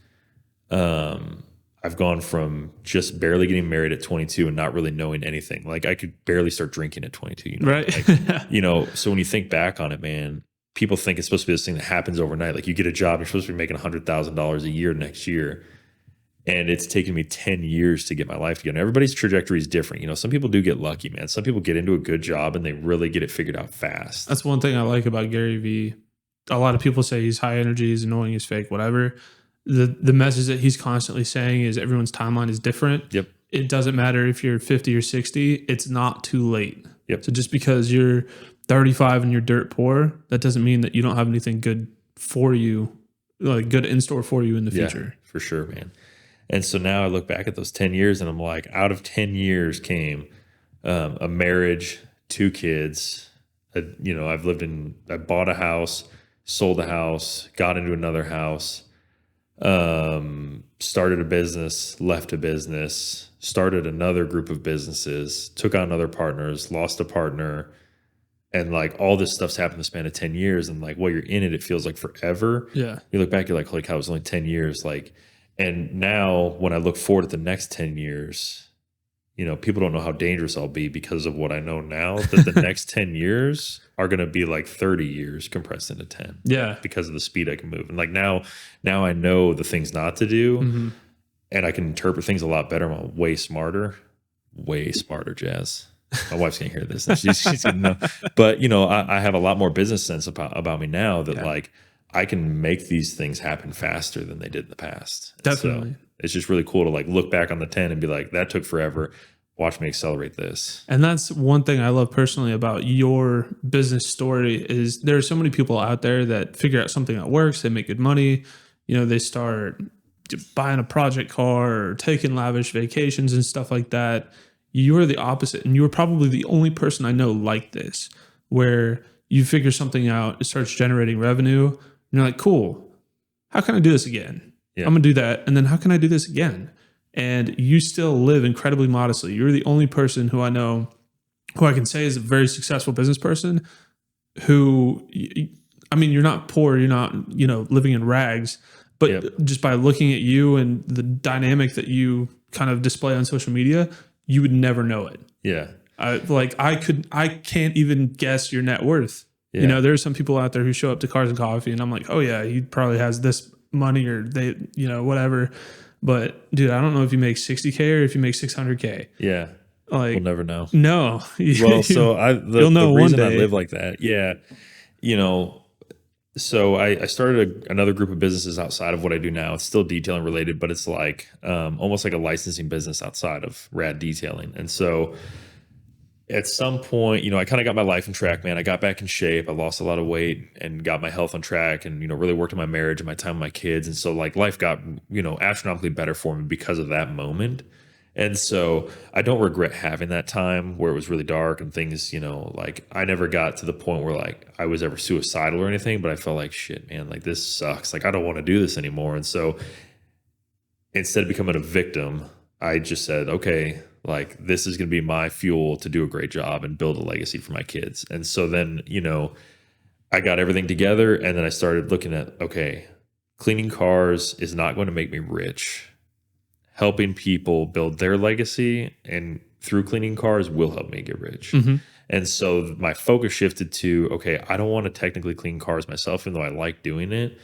I've gone from just barely getting married at 22 and not really knowing anything. Like I could barely start drinking at 22,
right?
So when you think back on it, man, people think it's supposed to be this thing that happens overnight. Like you get a job, you're supposed to be making $100,000 a year next year. And it's taken me 10 years to get my life together. And everybody's trajectory is different. Some people do get lucky, man. Some people get into a good job and they really get it figured out fast.
That's one thing I like about Gary Vee. A lot of people say he's high energy, he's annoying, he's fake, whatever. The message that he's constantly saying is everyone's timeline is different.
Yep.
It doesn't matter if you're 50 or 60. It's not too late.
Yep.
So just because you're 35 and you're dirt poor, that doesn't mean that you don't have anything good for you, like good in store for you in the future.
For sure, man. And so now I look back at those 10 years and I'm like, out of 10 years came a marriage, 2 kids. I bought a house, sold a house, got into another house, started a business, left a business, started another group of businesses, took on other partners, lost a partner. And like all this stuff's happened in the span of 10 years. And like while you're in it, it feels like forever. Yeah. You look back, you're like, holy cow, it was only 10 years. Like, and now when I look forward at the next 10 years, people don't know how dangerous I'll be because of what I know now, that the next 10 years are going to be like 30 years compressed into 10.
Yeah.
Because of the speed I can move. And like now I know the things not to do and I can interpret things a lot better. I'm way smarter, Jazz. My wife's going to hear this. She's going to know. But, I have a lot more business sense about me now that like, I can make these things happen faster than they did in the past.
Definitely.
So it's just really cool to like look back on the 10 and be like, that took forever. Watch me accelerate this.
And that's one thing I love personally about your business story is there are so many people out there that figure out something that works. They make good money. They start buying a project car or taking lavish vacations and stuff like that. You are the opposite. And you are probably the only person I know like this, where you figure something out, it starts generating revenue, and you're like, cool, how can I do this again?
Yeah.
I'm going to do that. And then how can I do this again? And you still live incredibly modestly. You're the only person who I know who I can say is a very successful business person who, I mean, you're not poor, you're not, living in rags, but just by looking at you and the dynamic that you kind of display on social media, you would never know it.
Yeah.
I can't even guess your net worth.
Yeah.
There are some people out there who show up to Cars and Coffee and I'm like, oh yeah, he probably has this money or they, whatever. But dude, I don't know if you make 60K or if you make 600K.
Yeah.
Like,
we'll never know.
No.
Well, so
you'll know
the
one
reason
day.
I live like that. Yeah. So I started another group of businesses outside of what I do now. It's still detailing related, but it's like almost like a licensing business outside of rad detailing. And so at some point, I kind of got my life on track, man. I got back in shape. I lost a lot of weight and got my health on track and, really worked on my marriage and my time with my kids. And so like life got, astronomically better for me because of that moment. And so I don't regret having that time where it was really dark and things, like I never got to the point where like I was ever suicidal or anything, but I felt like shit, man, like this sucks. Like I don't want to do this anymore. And so instead of becoming a victim, I just said, okay, like this is going to be my fuel to do a great job and build a legacy for my kids. And so then, I got everything together and then I started looking at, okay, cleaning cars is not going to make me rich. Helping people build their legacy and through cleaning cars will help me get rich.
Mm-hmm.
And so my focus shifted to, okay, I don't want to technically clean cars myself, even though I like doing it.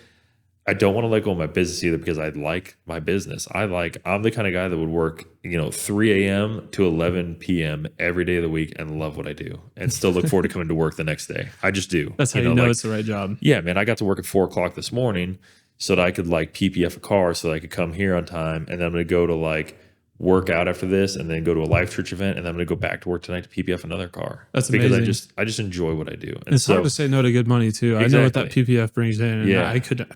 I don't want to let go of my business either because I like my business. I'm the kind of guy that would work, 3 a.m. to 11 p.m. every day of the week and love what I do and still look forward to coming to work the next day. I just do.
That's how it's the right job.
Yeah, man. I got to work at 4:00 this morning so that I could like PPF a car so that I could come here on time. And then I'm going to go to like work out after this and then go to a life church event. And then I'm going to go back to work tonight to PPF another car.
That's amazing.
Because I just enjoy what I do. And
it's hard to say no to good money too.
Exactly.
I know what that PPF brings in. And
Yeah.
I could,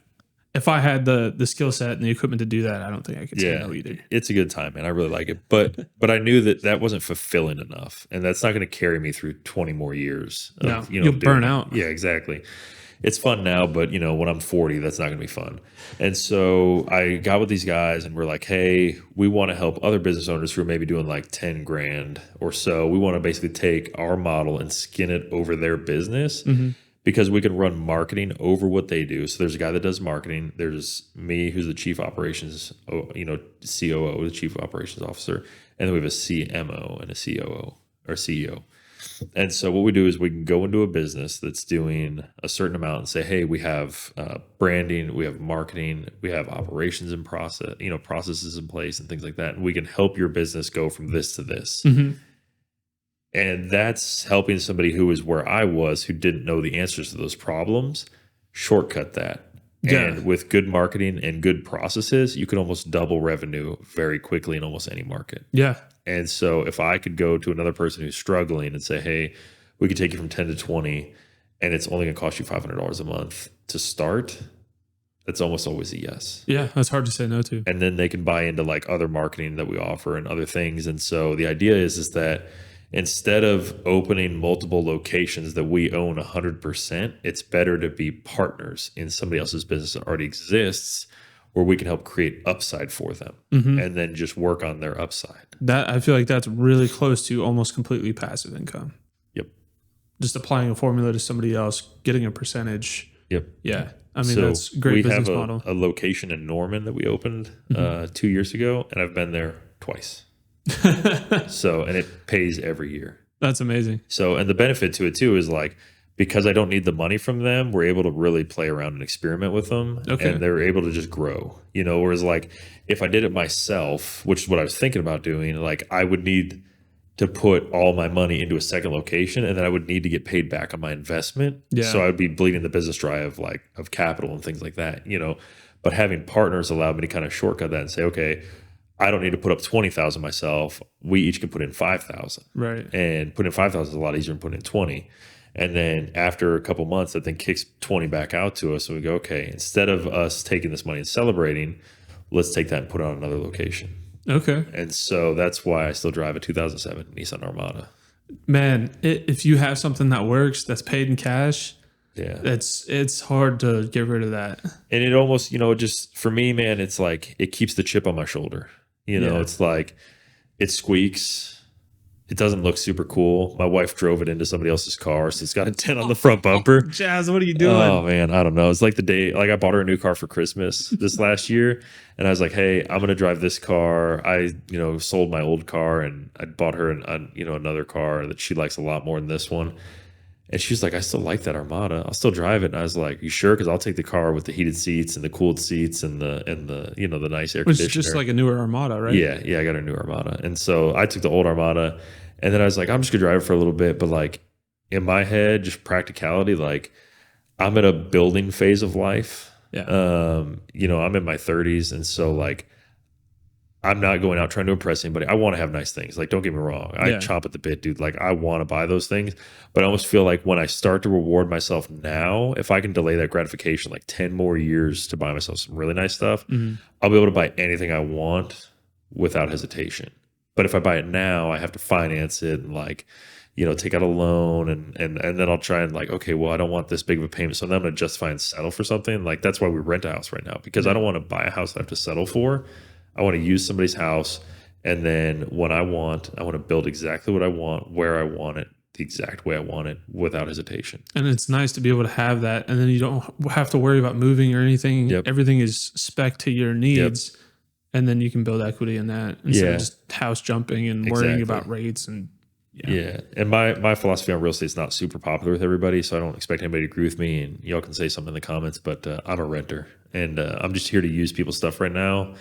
if I had the skill set and the equipment to do that, I don't think I could say no either.
It's a good time, man. I really like it. But I knew that wasn't fulfilling enough. And that's not going to carry me through 20 more years.
You'll burn out.
Yeah, exactly. It's fun now, but when I'm 40, that's not going to be fun. And so I got with these guys and we're like, hey, we want to help other business owners who are maybe doing like 10 grand or so. We want to basically take our model and skin it over their business because we can run marketing over what they do. So there's a guy that does marketing. There's me, who's the chief operations, COO, the chief operations officer. And then we have a CMO and a COO or CEO. And so what we do is we can go into a business that's doing a certain amount and say, hey, we have branding, we have marketing, we have operations and processes in place and things like that. And we can help your business go from this to this.
Mm-hmm.
And that's helping somebody who is where I was, who didn't know the answers to those problems, shortcut that.
Yeah.
And with good marketing and good processes, you can almost double revenue very quickly in almost any market.
Yeah.
And so if I could go to another person who's struggling and say, hey, we could take you from 10 to 20 and it's only going to cost you $500 a month to start, that's almost always a yes.
Yeah, that's hard to say no to.
And then they can buy into like other marketing that we offer and other things. And so the idea is that instead of opening multiple locations that we own 100%, it's better to be partners in somebody else's business that already exists where we can help create upside for them and then just work on their upside.
That I feel like that's really close to almost completely passive income.
Yep.
Just applying a formula to somebody else, getting a percent.
Yep.
Yeah. I mean, that's a great business model.
A location in Norman that we opened 2 years ago, and I've been there twice. And it pays every year.
That's amazing.
So, and the benefit to it too is like, because I don't need the money from them, we're able to really play around and experiment with them.
Okay.
And they're able to just grow, whereas like if I did it myself, which is what I was thinking about doing, like I would need to put all my money into a second location and then I would need to get paid back on my investment.
Yeah.
So I would be bleeding the business dry of capital and things like that, but having partners allowed me to kind of shortcut that and say, okay, I don't need to put up 20,000 myself. We each can put in 5,000.
Right.
And putting in 5,000 is a lot easier than putting in 20. And then after a couple months, that then kicks 20 back out to us. And we go, okay, instead of us taking this money and celebrating, let's take that and put it on another location.
Okay.
And so that's why I still drive a 2007 Nissan Armada.
Man, if you have something that works, that's paid in cash,
Yeah.
it's hard to get rid of that.
And it almost, just for me, man, it's like it keeps the chip on my shoulder. It's like it squeaks. It doesn't look super cool. My wife drove it into somebody else's car, so it's got a dent on the front bumper.
Jazz, what are you doing?
Oh man, I don't know. It's like the day, like I bought her a new car for Christmas this last year, and I was like, "Hey, I'm gonna drive this car." I, sold my old car, and I bought her another car that she likes a lot more than this one. And she's like, "I still like that Armada. I'll still drive it." And I was like, "You sure? Because I'll take the car with the heated seats and the cooled seats and the the nice air conditioner."
Which is just like a newer Armada, right?
Yeah, I got a new Armada, and so I took the old Armada. And then I was like, I'm just gonna drive it for a little bit. But like in my head, just practicality, like I'm in a building phase of life.
Yeah.
I'm in my 30s. and so like I'm not going out trying to impress anybody. I want to have nice things. Like, don't get me wrong. I chomp at the bit, dude. Like I want to buy those things. But I almost feel like when I start to reward myself now, if I can delay that gratification like 10 more years to buy myself some really nice stuff, I'll be able to buy anything I want without hesitation. But if I buy it now, I have to finance it and like, take out a loan and then I'll try and like, okay, well, I don't want this big of a payment. So then I'm going to justify and settle for something. Like that's why we rent a house right now, because I don't want to buy a house that I have to settle for. I want to use somebody's house. And then when I want to build exactly what I want, where I want it, the exact way I want it without hesitation.
And it's nice to be able to have that. And then you don't have to worry about moving or anything.
Yep.
Everything is spec to your needs. Yep. And then you can build equity in that instead of just house jumping and worrying about rates. And
And my philosophy on real estate is not super popular with everybody, so I don't expect anybody to agree with me. And y'all can say something in the comments, but I'm a renter, and I'm just here to use people's stuff right now,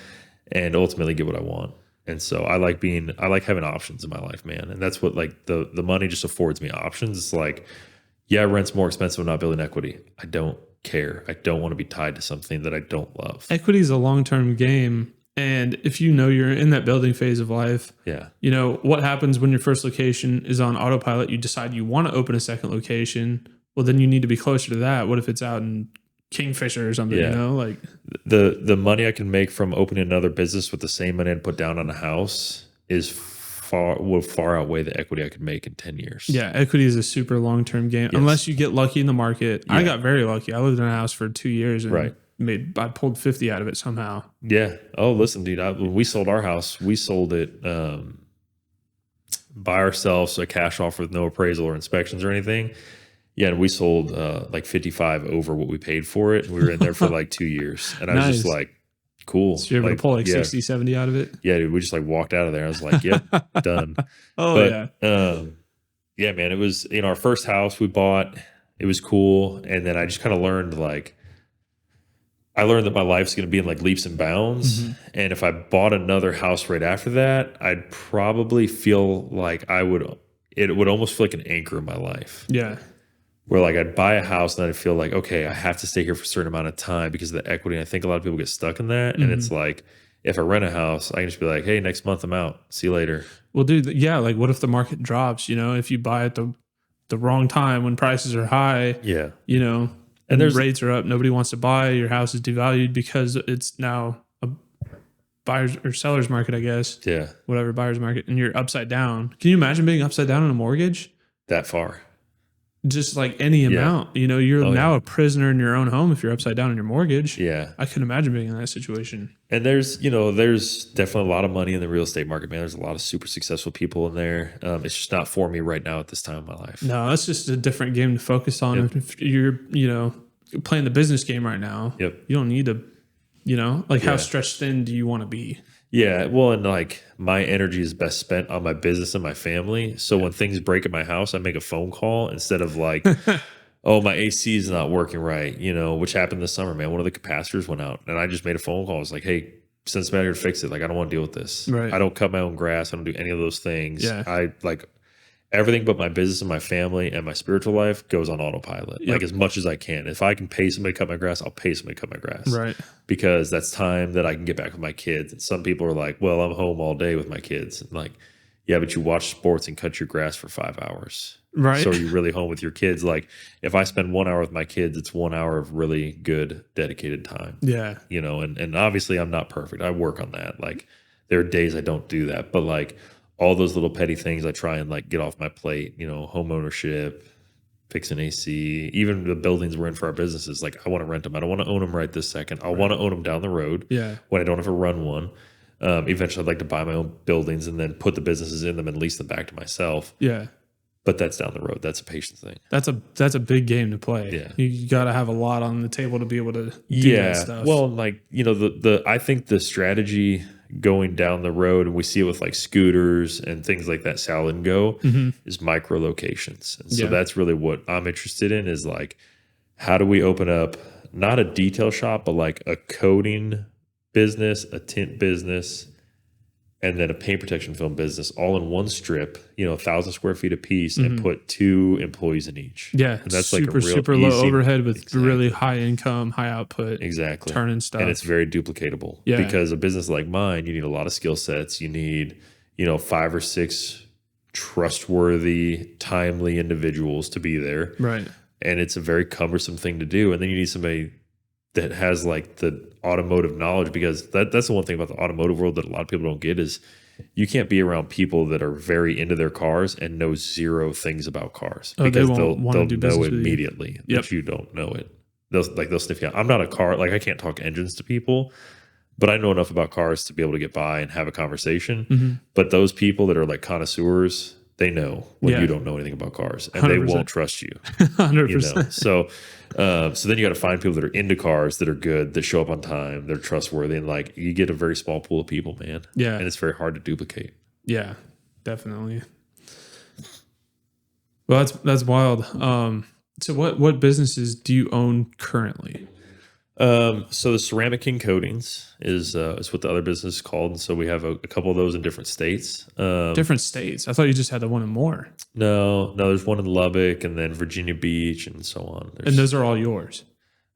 and ultimately get what I want. And so I like having options in my life, man. And that's what like the money just affords me options. It's like, rent's more expensive. I'm not building equity. I don't care. I don't want to be tied to something that I don't love.
Equity is a long-term game. And if you're in that building phase of life, what happens when your first location is on autopilot, you decide you want to open a second location. Well, then you need to be closer to that. What if it's out in Kingfisher or something, like
the money I can make from opening another business with the same money I'd put down on a house will far outweigh the equity I could make in 10 years.
Yeah. Equity is a super long-term game unless you get lucky in the market. Yeah. I got very lucky. I lived in a house for 2 years and I pulled 50 out of it somehow.
Yeah. Oh, listen, dude, when we sold our house, we sold it by ourselves, a cash offer with no appraisal or inspections or anything. Yeah, and we sold like 55 over what we paid for it. And we were in there for like 2 years. And I was just like, cool.
So you're able to pull like 60, 70 out of it?
Yeah, dude, we just like walked out of there. I was like, yep, done. Yeah, man, it was, our first house we bought. It was cool. And then I just kind of learned that my life's going to be in like leaps and bounds. Mm-hmm. And if I bought another house right after that, I'd probably feel like it would almost feel like an anchor in my life.
Yeah.
Where like I'd buy a house and I'd feel like, okay, I have to stay here for a certain amount of time because of the equity. And I think a lot of people get stuck in that. Mm-hmm. And it's like, if I rent a house, I can just be like, hey, next month I'm out. See you later.
Well, dude, like what if the market drops, if you buy at the wrong time when prices are high, and the rates are up, nobody wants to buy, your house is devalued because it's now a buyer's or seller's market, I guess.
Yeah.
Whatever, buyer's market, and you're upside down. Can you imagine being upside down on a mortgage?
That far.
Just like any amount, you're now a prisoner in your own home if you're upside down on your mortgage.
Yeah.
I couldn't imagine being in that situation.
And there's definitely a lot of money in the real estate market, man. There's a lot of super successful people in there. It's just not for me right now at this time in my life.
No, that's just a different game to focus on. Yep. If you're, playing the business game right now,
you
don't need to, how stretched thin do you want to be?
Yeah, well, and like my energy is best spent on my business and my family. So when things break at my house, I make a phone call instead of like, oh, my AC is not working right, which happened this summer, man. One of the capacitors went out and I just made a phone call. I was like, hey, send somebody here to fix it. Like, I don't want to deal with this.
Right.
I don't cut my own grass. I don't do any of those things.
Yeah.
I like everything but my business and my family and my spiritual life goes on autopilot, like as much as I can. If I can pay somebody to cut my grass, I'll pay somebody to cut my grass.
Right.
Because that's time that I can get back with my kids. And some people are like, well, I'm home all day with my kids. And like, Yeah, but you watch sports and cut your grass for 5 hours.
Right.
So are you really home with your kids? Like if I spend 1 hour with my kids, it's 1 hour of really good dedicated time.
Yeah.
You know, and obviously I'm not perfect. I work on that. Like there are days I don't do that, but like all those little petty things I try and like get off my plate, you know, home ownership, fixing AC, even the buildings we're in for our businesses. Like I want to rent them. I don't want to own them right this second. I want to own them down the road.
Yeah. When
I don't have to run one. Eventually I'd like to buy my own buildings and then put the businesses in them and lease them back to myself.
Yeah.
But that's down the road. That's a patience thing.
That's a big game to play.
Yeah.
You got to have a lot on the table to be able to do that stuff.
Well, like, you know, I think the strategy going down the road, and we see it with like scooters and things like that, sell and go, is micro locations. And so that's really what I'm interested in is like, how do we open up not a detail shop, but like a coating business, a tint business, and then a paint protection film business all in one strip, you know, 1,000 square feet a piece, and put 2 employees in each.
Yeah.
And that's
super,
like a real
super
easy,
low overhead with really high income, high output.
Exactly.
Turning stuff.
And it's very duplicatable.
Yeah.
Because a business like mine, you need a lot of skill sets. You need, you know, 5 or 6 trustworthy, timely individuals to be there.
Right.
And it's a very cumbersome thing to do. And then you need somebody that has like the automotive knowledge, because that's the one thing about the automotive world that a lot of people don't get is you can't be around people that are very into their cars and know 0 things about cars, because they'll know immediately that you don't know it. They'll sniff you out. I'm not a car, like I can't talk engines to people, but I know enough about cars to be able to get by and have a conversation. But those people that are like connoisseurs, they know when you don't know anything about cars, and 100%. They won't trust you.
100%.
You know? So then you got to find people that are into cars, that are good, that show up on time, they're trustworthy, and like you get a very small pool of people, man.
Yeah,
and it's very hard to duplicate.
Yeah, definitely. Well, that's wild. So what businesses do you own currently?
So the Ceramic King Coatings is what the other business is called. And so we have a couple of those in different states.
Different states? I thought you just had the one in Moore.
No, there's one in Lubbock and then Virginia Beach and so on.
And those are all yours?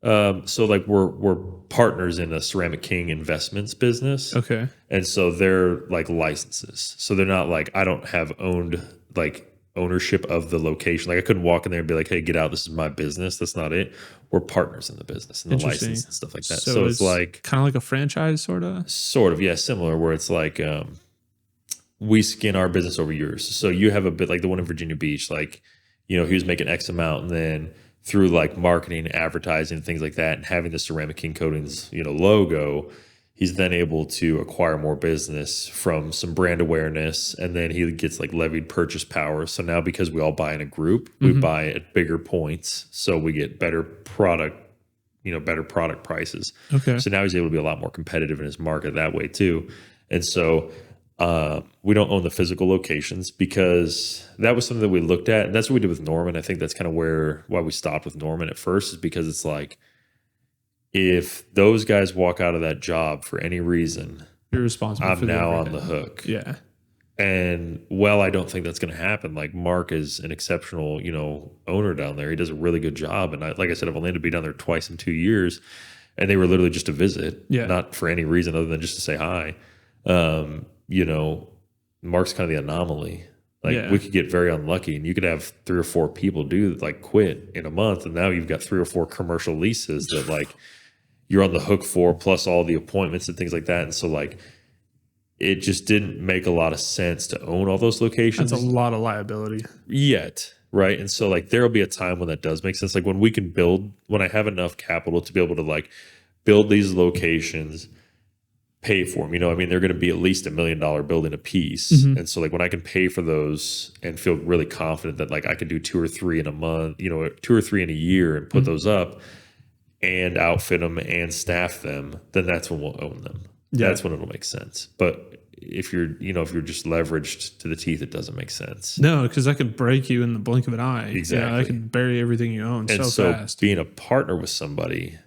So like we're partners in a Ceramic King investments business.
Okay.
And so they're like licenses. So they're not like, I don't have ownership of the location. Like I couldn't walk in there and be like, hey, get out, this is my business. That's not it. We're partners in the business and the license and stuff like that. So it's like
kind of like a franchise sort of,
yeah, similar, where it's like we skin our business over yours. So you have a bit like the one in Virginia Beach, like, you know, he was making X amount, and then through like marketing, advertising, things like that, and having the Ceramic King Coatings, you know, logo, he's then able to acquire more business from some brand awareness, and then he gets like levied purchase power. So now, because we all buy in a group, we buy at bigger points, so we get better product prices.
Okay.
So now he's able to be a lot more competitive in his market that way too. And so we don't own the physical locations, because that was something that we looked at, and that's what we did with Norman. I think that's kind of why we stopped with Norman at first, is because it's like, if those guys walk out of that job for any reason,
you're responsible.
I'm now on the hook.
Yeah.
And I don't think that's going to happen. Like Mark is an exceptional, you know, owner down there. He does a really good job. And like I said, I've only had to be down there twice in 2 years, and they were literally just to visit, not for any reason other than just to say hi. You know, Mark's kind of the anomaly. Like we could get very unlucky, and you could have 3 or 4 people quit in a month, and now you've got 3 or 4 commercial leases that like you're on the hook for, plus all the appointments and things like that. And so like it just didn't make a lot of sense to own all those locations.
That's a lot of liability
yet, right? And so like there'll be a time when that does make sense. Like when I have enough capital to be able to like build these locations, pay for them. You know, I mean, they're going to be at least $1 million building a piece. And so like when I can pay for those and feel really confident that like I can do 2 or 3 in a month, you know, 2 or 3 in a year and put those up and outfit them and staff them, then that's when we'll own them. Yeah. That's when it'll make sense. But if you're just leveraged to the teeth, it doesn't make sense.
No, because that could break you in the blink of an eye.
Exactly.
Yeah, that could bury everything you own so fast.
Being a partner with somebody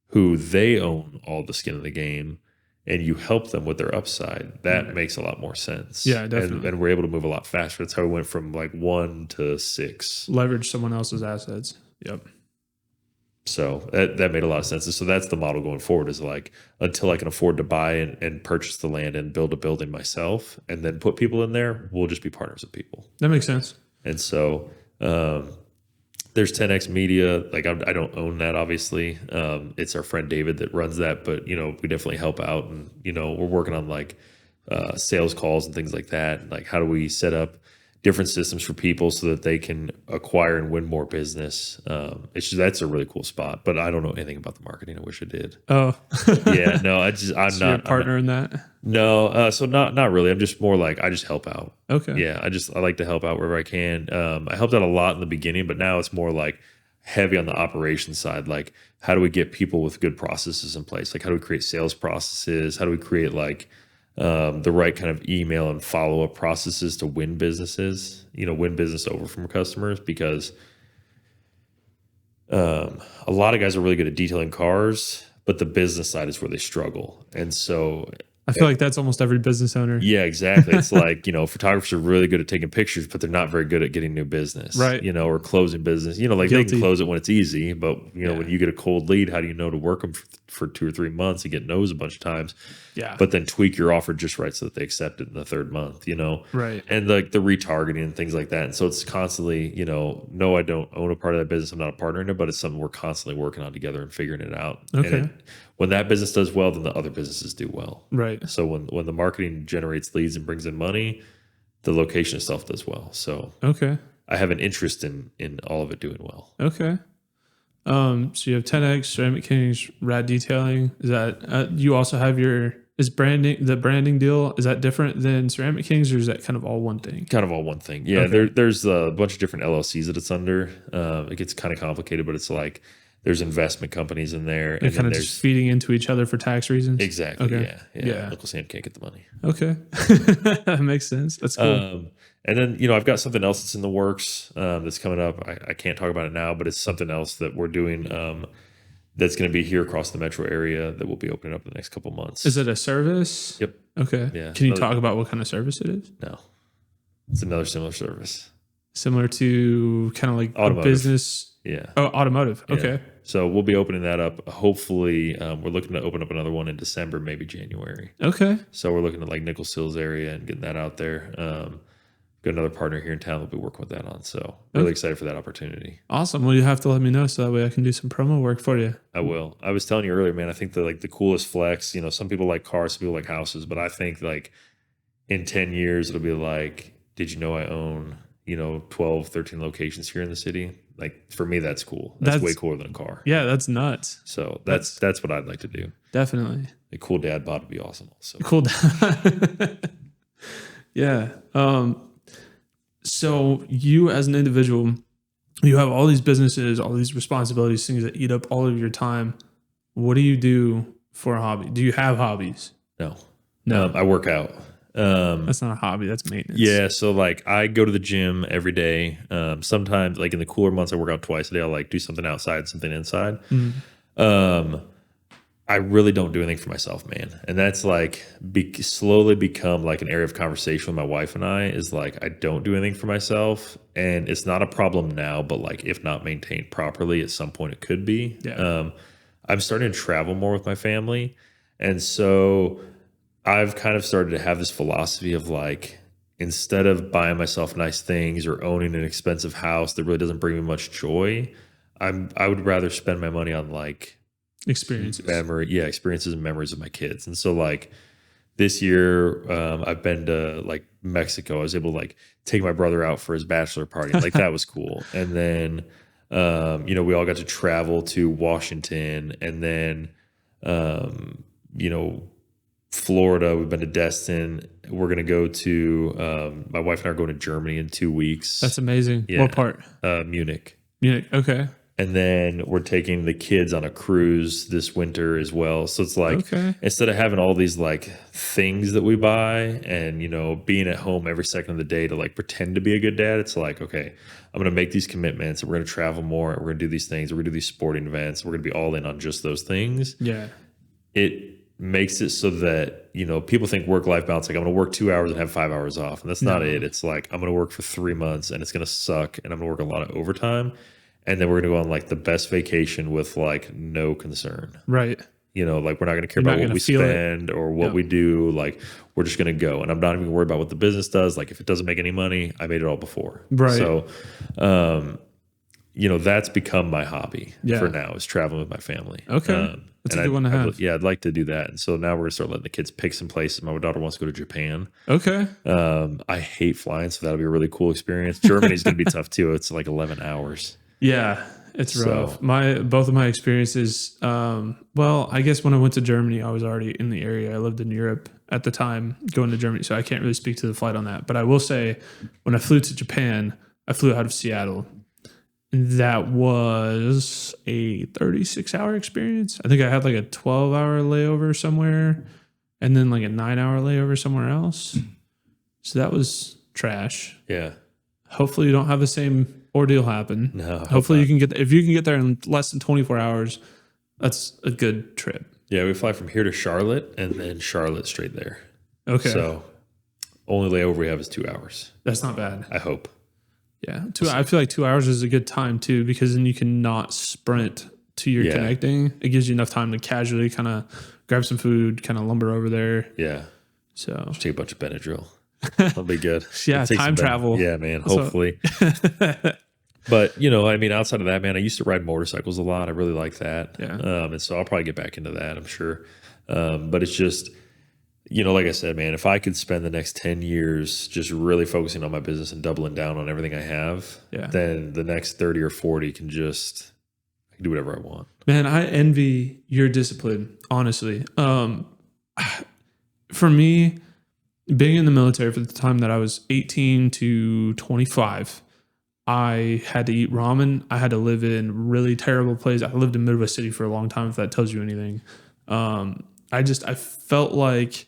who they own all the skin of the game, and you help them with their upside, that makes a lot more sense.
Yeah, definitely.
And we're able to move a lot faster. That's how we went from like 1 to 6.
Leverage someone else's assets. Yep.
So that made a lot of sense. And so that's the model going forward, is like, until I can afford to buy and purchase the land and build a building myself and then put people in there, we'll just be partners with people.
That makes sense.
And so there's 10X Media. Like, I don't own that, obviously. It's our friend David that runs that, but, you know, we definitely help out. And, you know, we're working on like sales calls and things like that. Like, how do we set up different systems for people so that they can acquire and win more business? That's a really cool spot, but I don't know anything about the marketing. I wish I did.
Oh,
yeah, no, I'm
so
not
you're a partner in that.
No, so not really. I'm just more like, I just help out.
Okay.
Yeah, I like to help out wherever I can. I helped out a lot in the beginning, but now it's more like heavy on the operations side. Like, how do we get people with good processes in place? Like, how do we create sales processes? How do we create like the right kind of email and follow-up processes to win businesses, win business over from customers? Because a lot of guys are really good at detailing cars, but the business side is where they struggle. And so
I feel like that's almost every business owner.
yeah, exactly. It's like, photographers are really good at taking pictures, but they're not very good at getting new business,
right?
Or closing business, like
Guilty.
They can close it when it's easy, but when you get a cold lead, how do you know to work them for 2 or 3 months and get no's a bunch of times?
Yeah.
But then tweak your offer just right so that they accept it in the 3rd month,
Right.
And like the retargeting and things like that. And so it's constantly, no, I don't own a part of that business. I'm not a partner in it, but it's something we're constantly working on together and figuring it out.
Okay.
And when that business does well, then the other businesses do well.
Right.
So when the marketing generates leads and brings in money, the location itself does well. So
okay,
I have an interest in all of it doing well.
Okay. So you have 10X, Ceramic Kings, Rad Detailing. Is that you also have the branding deal? Is that different than Ceramic Kings, or is that kind of all one thing?
Kind of all one thing. Yeah.
Okay.
There's a bunch of different LLCs that it's under. It gets kind of complicated, but it's like there's investment companies in there.
And kind of just feeding into each other for tax reasons?
Exactly.
Okay.
Yeah. Uncle Sam can't get the money.
Okay. That makes sense. That's cool.
And then, I've got something else that's in the works that's coming up. I can't talk about it now, but it's something else that we're doing that's going to be here across the metro area that will be opening up in the next couple months.
Is it a service?
Yep.
Okay.
Yeah.
Can you talk about what kind of service it is?
No. It's another similar service.
Similar to kind of like
automotive.
A business?
Yeah.
Oh, automotive.
Yeah.
Okay.
So we'll be opening that up. Hopefully, we're looking to open up another one in December, maybe January.
Okay.
So we're looking at like Nichols Hills area and getting that out there. Got another partner here in town that we'll be working with that on. So really excited for that opportunity.
Awesome. Well, you have to let me know so that way I can do some promo work for you.
I will. I was telling you earlier, man, I think the coolest flex, some people like cars, some people like houses, but I think like in 10 years, it'll be like, did you know I own, 12, 13 locations here in the city? Like for me, that's cool. That's way cooler than a car.
Yeah, that's nuts.
So that's what I'd like to do.
Definitely.
A cool dad bod would be awesome also.
Cool dad. Yeah. So you as an individual, you have all these businesses, all these responsibilities, things that eat up all of your time. What do you do for a hobby? Do you have hobbies?
No.
No.
I work out.
That's not a hobby. That's maintenance.
Yeah. So like I go to the gym every day. Sometimes like in the cooler months, I work out twice a day. I'll like do something outside, something inside. Mm-hmm. I really don't do anything for myself, man. And that's like slowly become like an area of conversation with my wife and I is like, I don't do anything for myself. And it's not a problem now, but like if not maintained properly, at some point it could be.
Yeah.
I'm starting to travel more with my family. And so I've kind of started to have this philosophy of like, instead of buying myself nice things or owning an expensive house that really doesn't bring me much joy, I would rather spend my money on like experiences and memories of my kids. And so like this year, I've been to like Mexico. I was able to like take my brother out for his bachelor party. Like that was cool. And then, we all got to travel to Washington and then, Florida. We've been to Destin. We're going to go to, my wife and I are going to Germany in 2 weeks.
That's amazing.
Yeah.
What part?
Munich.
Okay.
And then we're taking the kids on a cruise this winter as well. So it's like, instead of having all these like things that we buy and, being at home every second of the day to like pretend to be a good dad, it's like, okay, I'm going to make these commitments and we're going to travel more. And we're going to do these things. We're going to do these sporting events. We're going to be all in on just those things.
Yeah.
It makes it so that, people think work-life balance, like I'm going to work 2 hours and have 5 hours off. And that's not it. It's like, I'm going to work for 3 months and it's going to suck. And I'm going to work a lot of overtime. And then we're going to go on like the best vacation with like no concern.
Right.
You know, like we're not going to care
You're
about
not
what we
gonna feel
spend or what we do. Like we're just going to go. And I'm not even worried about what the business does. Like if it doesn't make any money, I made it all before.
Right.
So, you know, that's become my hobby for now is traveling with my family.
Okay. That's a good one to have.
I'd like to do that. And so now we're going to start letting the kids pick some places. My daughter wants to go to Japan.
Okay.
I hate flying, so that'll be a really cool experience. Germany's going to be tough too. It's like 11 hours.
Yeah, it's rough. Both of my experiences, well, I guess when I went to Germany, I was already in the area. I lived in Europe at the time going to Germany, so I can't really speak to the flight on that. But I will say when I flew to Japan, I flew out of Seattle. That was a 36-hour experience. I think I had like a 12-hour layover somewhere and then like a 9-hour layover somewhere else. So that was trash.
Yeah.
Hopefully you don't have the same ordeal happen.
No.
Hopefully you can if you can get there in less than 24 hours, that's a good trip.
Yeah, we fly from here to Charlotte and then Charlotte straight there.
Okay.
So only layover we have is 2 hours.
That's not bad.
I hope.
Yeah. I feel like 2 hours is a good time too, because then you can not sprint to your connecting. It gives you enough time to casually kind of grab some food, kind of lumber over there.
Yeah.
So
just take a bunch of Benadryl. That'll be good.
Yeah. Time travel.
Yeah, man. Hopefully. But, you know, I mean, outside of that, man, I used to ride motorcycles a lot. I really like that.
Yeah.
And so I'll probably get back into that, I'm sure. But it's just, you know, like I said, man, if I could spend the next 10 years just really focusing on my business and doubling down on everything I have, then the next 30 or 40 I can do whatever I want.
Man, I envy your discipline, honestly. For me, being in the military for the time that I was 18 to 25, I had to eat ramen. I had to live in really terrible places. I lived in Midwest City for a long time, if that tells you anything. I felt like,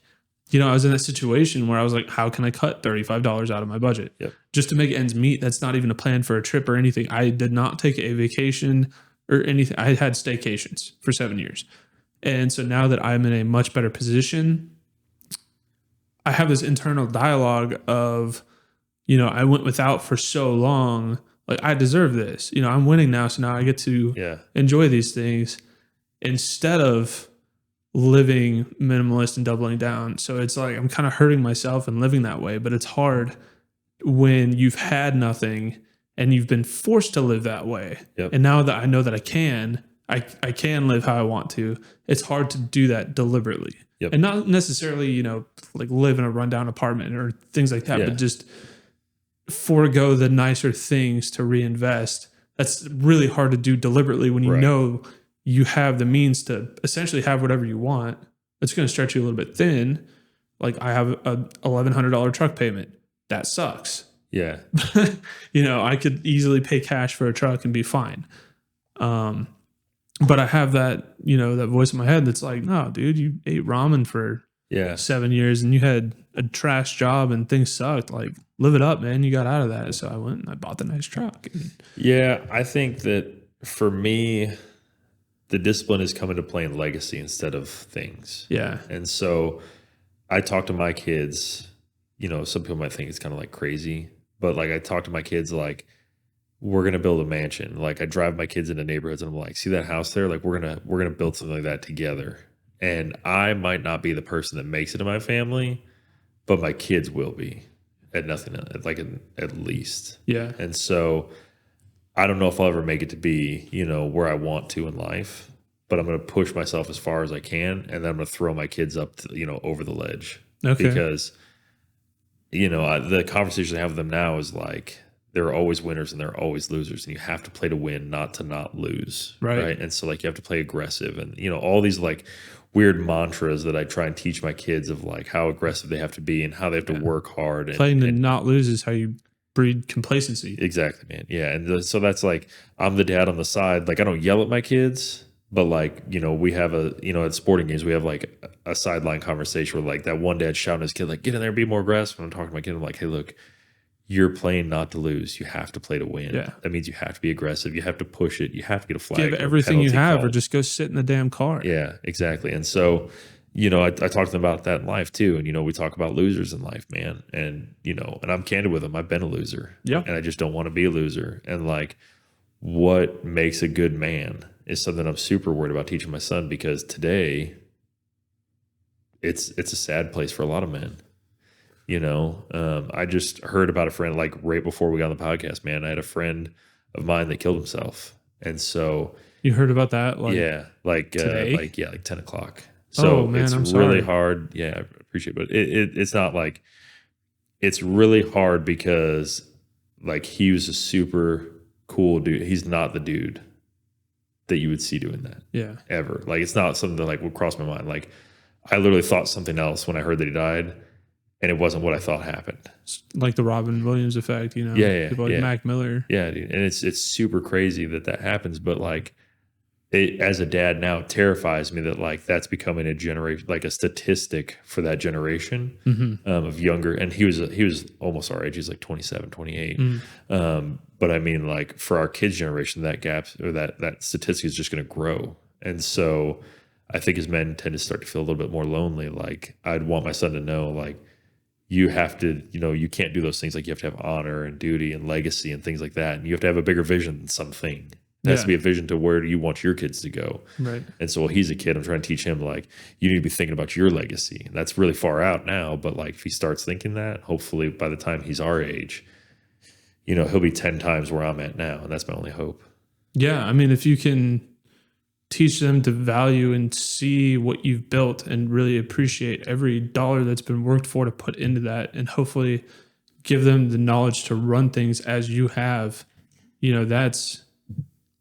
you know, I was in that situation where I was like, how can I cut $35 out of my budget just to make ends meet? That's not even a plan for a trip or anything. I did not take a vacation or anything. I had staycations for 7 years. And so now that I'm in a much better position, I have this internal dialogue of, you know, I went without for so long. Like, I deserve this. You know, I'm winning now. So now I get to enjoy these things instead of living minimalist and doubling down. So it's like I'm kind of hurting myself and living that way, but it's hard when you've had nothing and you've been forced to live that way. And now that I know that I can live how I want to, it's hard to do that deliberately. And not necessarily, you know, like live in a rundown apartment or things like that, but just forego the nicer things to reinvest. That's really hard to do deliberately when you know you have the means to essentially have whatever you want. It's going to stretch you a little bit thin. Like, I have a $1,100 truck payment. That sucks.
Yeah.
You know, I could easily pay cash for a truck and be fine. But I have that, you know, that voice in my head that's like, no, dude, you ate ramen for 7 years and you had a trash job and things sucked. Like, live it up, man. You got out of that. So I went and I bought the nice truck.
Yeah. I think that for me, the discipline is coming to play in legacy instead of things. Yeah. And so I talk to my kids, you know, some people might think it's kind of like crazy, but like I talk to my kids like, we're going to build a mansion. Like, I drive my kids into neighborhoods and I'm like, see that house there? Like, we're going to build something like that together. And I might not be the person that makes it in my family, but my kids will be at least. Yeah. And so I don't know if I'll ever make it to be, you know, where I want to in life, but I'm going to push myself as far as I can. And then I'm going to throw my kids up to, you know, over the ledge. Okay. Because, you know, the conversation I have with them now is like, there are always winners and there are always losers, and you have to play to win, not to not lose. Right. And so like, you have to play aggressive, and, you know, all these like weird mantras that I try and teach my kids of like how aggressive they have to be and how they have to work hard.
Playing to not lose is how you breed complacency.
Exactly, man. Yeah. And so that's like, I'm the dad on the side. Like, I don't yell at my kids, but like, you know, we have at sporting games, we have like a sideline conversation where like that one dad shouting at his kid, like, get in there, be more aggressive. When I'm talking to my kid, I'm like, hey, look, you're playing not to lose. You have to play to win. Yeah. That means you have to be aggressive. You have to push it. You have to get a flag.
Give everything you have, or just go sit in the damn car.
Yeah, exactly. And so, you know, I talk to them about that in life too. And, you know, we talk about losers in life, man. And, you know, and I'm candid with them. I've been a loser. Yeah. And I just don't want to be a loser. And like, what makes a good man is something I'm super worried about teaching my son, because today it's a sad place for a lot of men. You know, I just heard about a friend, like right before we got on the podcast, man. I had a friend of mine that killed himself. And so
You heard about that?
Like
today?
like 10 o'clock. So
man,
it's
I'm
really
sorry.
hard. Yeah, I appreciate it. But it's not like, it's really hard because like he was a super cool dude. He's not the dude that you would see doing that.
Yeah.
Ever. Like, it's not something that like would cross my mind. Like, I literally thought something else when I heard that he died, and it wasn't what I thought happened.
It's like the Robin Williams effect, you know?
Yeah,
People like Mac Miller.
Yeah, dude. And it's super crazy that happens. But like, as a dad now, it terrifies me that like that's becoming a generation, like a statistic for that generation of younger. And he was almost our age. He's like 27, 28. But I mean, like for our kids' generation, that gap or that statistic is just going to grow. And so I think as men tend to start to feel a little bit more lonely, like I'd want my son to know, like, you have to, you know, you can't do those things. Like you have to have honor and duty and legacy and things like that. And you have to have a bigger vision than something. There has to be a vision to where you want your kids to go.
Right.
And so while he's a kid, I'm trying to teach him, like, you need to be thinking about your legacy. And that's really far out now. But like, if he starts thinking that, hopefully by the time he's our age, you know, he'll be 10 times where I'm at now. And that's my only hope.
Yeah. I mean, if you can teach them to value and see what you've built and really appreciate every dollar that's been worked for to put into that, and hopefully give them the knowledge to run things as you have, you know,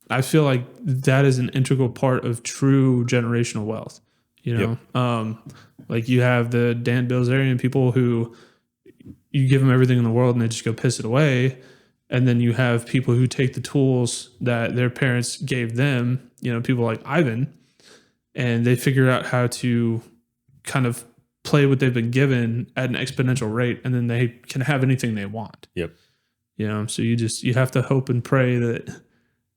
I feel like that is an integral part of true generational wealth, you know? Like you have the Dan Bilzerian people who you give them everything in the world and they just go piss it away. And then you have people who take the tools that their parents gave them, you know, people like Ivan, and they figure out how to kind of play what they've been given at an exponential rate, and then they can have anything they want.
Yep.
You know, so you have to hope and pray that,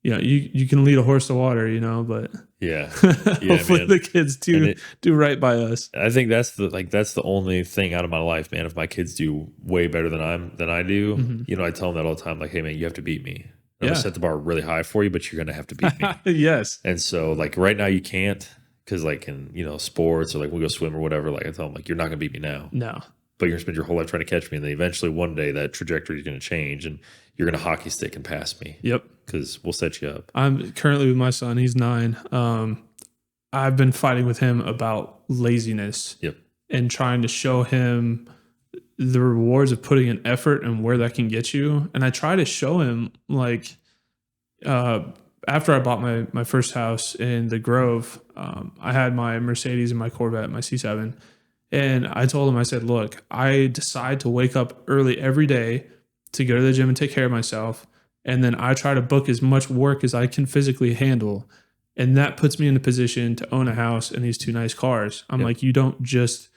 you know, you can lead a horse to water, you know, but hopefully the kids do right by us.
I think that's the only thing out of my life, man. If my kids do way better than I do, you know, I tell them that all the time. Like, hey man, you have to beat me. I'm gonna set the bar really high for you, but you're gonna have to beat me.
Yes.
And so like right now you can't, because like in, you know, sports or like we'll go swim or whatever. Like I tell them, like, you're not gonna beat me now.
No.
But you're gonna spend your whole life trying to catch me, and then eventually one day that trajectory is gonna change, and you're gonna hockey stick and pass me.
Yep.
Because we'll set you up.
I'm currently with my son. He's 9. I've been fighting with him about laziness.
Yep.
And trying to show him the rewards of putting in effort and where that can get you. And I try to show him, like, after I bought my first house in the Grove, I had my Mercedes and my Corvette, my C7. And I told him, I said, look, I decide to wake up early every day to go to the gym and take care of myself. And then I try to book as much work as I can physically handle. And that puts me in a position to own a house and these 2 nice cars. I'm like, you don't just